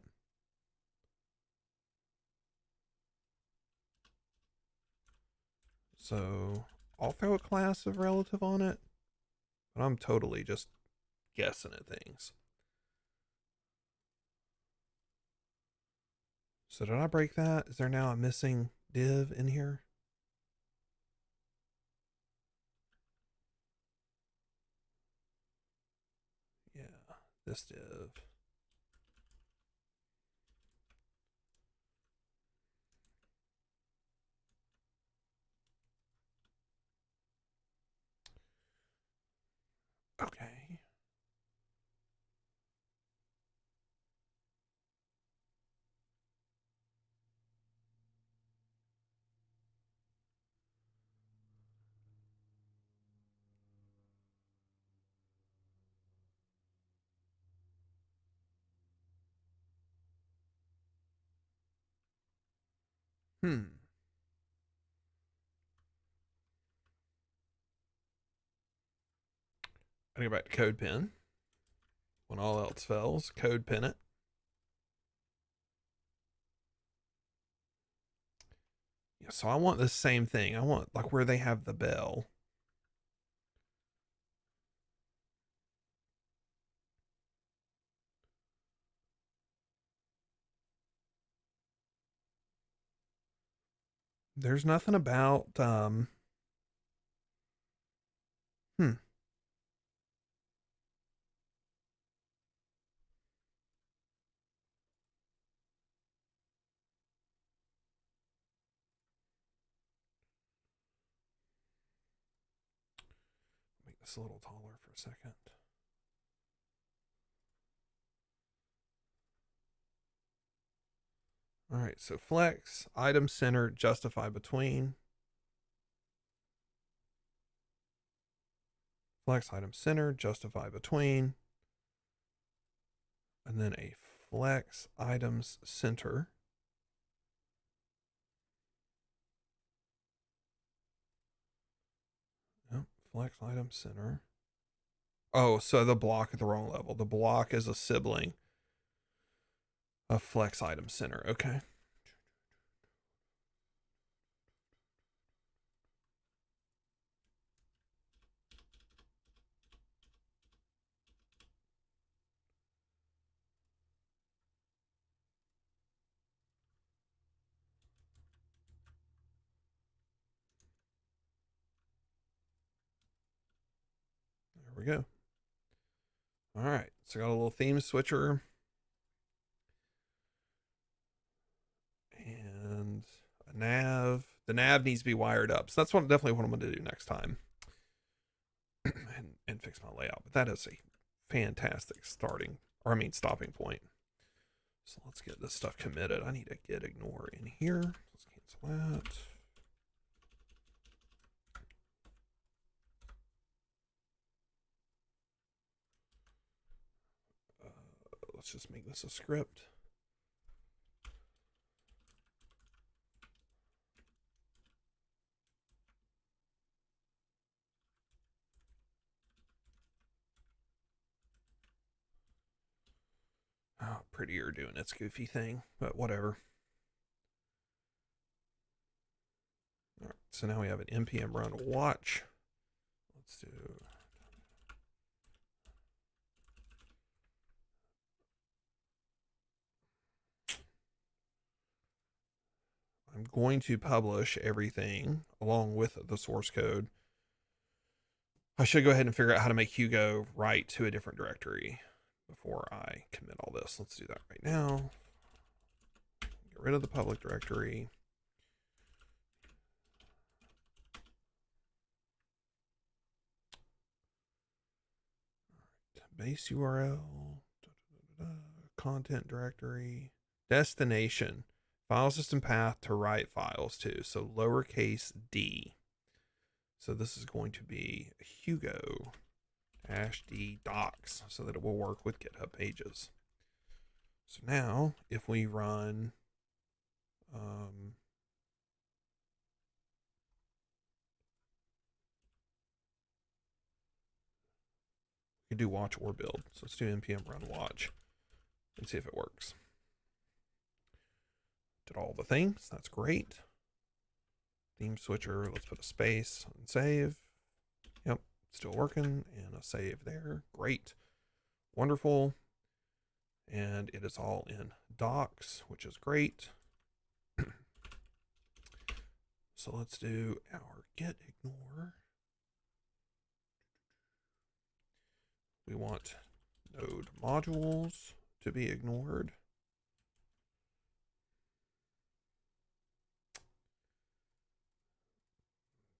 So I'll throw a class of relative on it. But I'm totally just guessing at things. So did I break that? Is there now a missing div in here? Yeah, this div. Okay. I go back to code pin. When all else fails, code pin it. Yeah, so I want the same thing. I want like where they have the bell. There's nothing about make this a little taller for a second. All right, so flex, item center, justify between. Flex item center, justify between. And then a flex items center. Yep, flex item center. Oh, so the block at the wrong level. The block is a sibling of flex item center. Okay. There we go. All right, so got a little theme switcher. And a nav. The nav needs to be wired up. So that's definitely what I'm going to do next time. and fix my layout. But that is a fantastic stopping point. So let's get this stuff committed. I need to get ignore in here. Let's cancel that. Let's just make this a script. prettier doing its goofy thing, but whatever. All right, so now we have an npm run watch. Let's do. I'm going to publish everything along with the source code. I should go ahead and figure out how to make Hugo write to a different directory before I commit all this. Let's do that right now. Get rid of the public directory. All right, base URL, content directory, destination, file system path to write files to. So lowercase d. So this is going to be Hugo -d docs so that it will work with GitHub pages. So now if we run we can do watch or build. So let's do npm run watch and see if it works. Did all the things. That's great. Theme switcher. Let's put a space and save. Yep, still working, and a save there. Great. Wonderful. And it is all in docs, which is great. So let's do our get ignore. We want node modules to be ignored.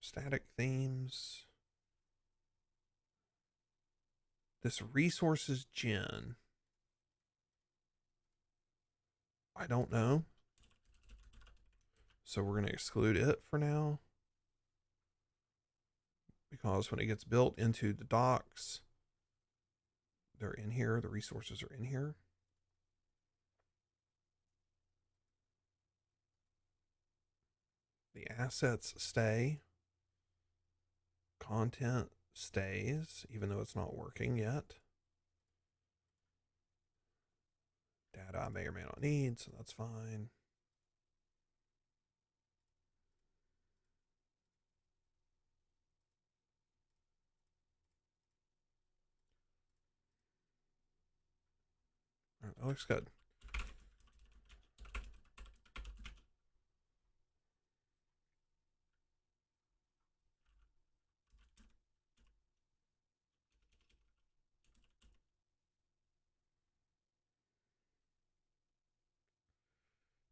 Static themes. This resources gen. I don't know. So we're going to exclude it for now. Because when it gets built into the docs, they're in here. The resources are in here. The assets stay. Content stays, even though it's not working yet. Data I may or may not need, so that's fine. All right, that looks good.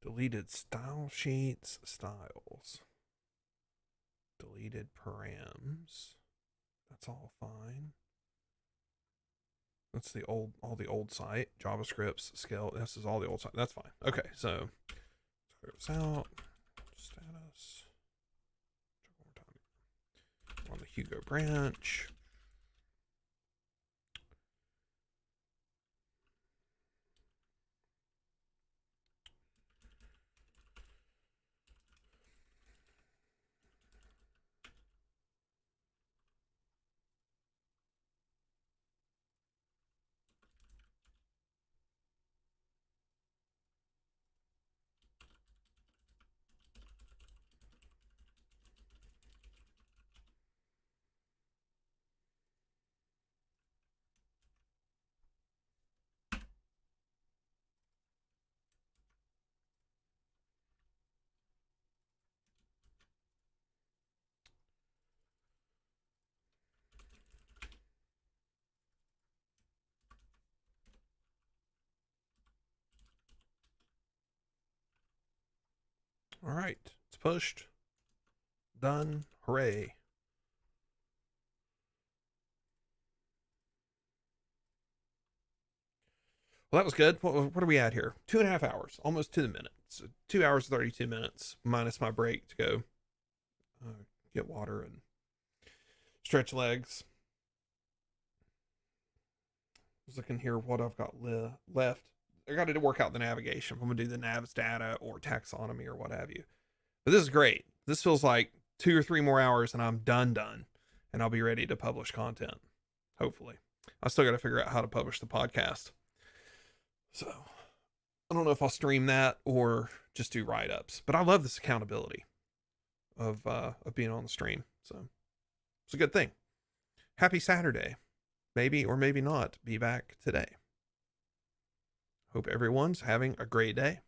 Deleted style sheets, styles. Deleted params. That's all fine. That's the old, all the old site. JavaScript's scale. This is all the old site. That's fine. Okay, so let's clear this out. Status. Check one more time. On the Hugo branch. All right, it's pushed. Done. Hooray. Well, that was good. What are we at here? 2.5 hours, almost to the minute. So 2 hours, 32 minutes, minus my break to go get water and stretch legs. I was looking here what I've got left. I got to work out the navigation. I'm going to do the nav's data or taxonomy or what have you. But this is great. This feels like 2 or 3 more hours and I'm done. And I'll be ready to publish content. Hopefully. I still got to figure out how to publish the podcast. So I don't know if I'll stream that or just do write-ups, but I love this accountability of being on the stream. So it's a good thing. Happy Saturday. Maybe or maybe not be back today. Hope everyone's having a great day.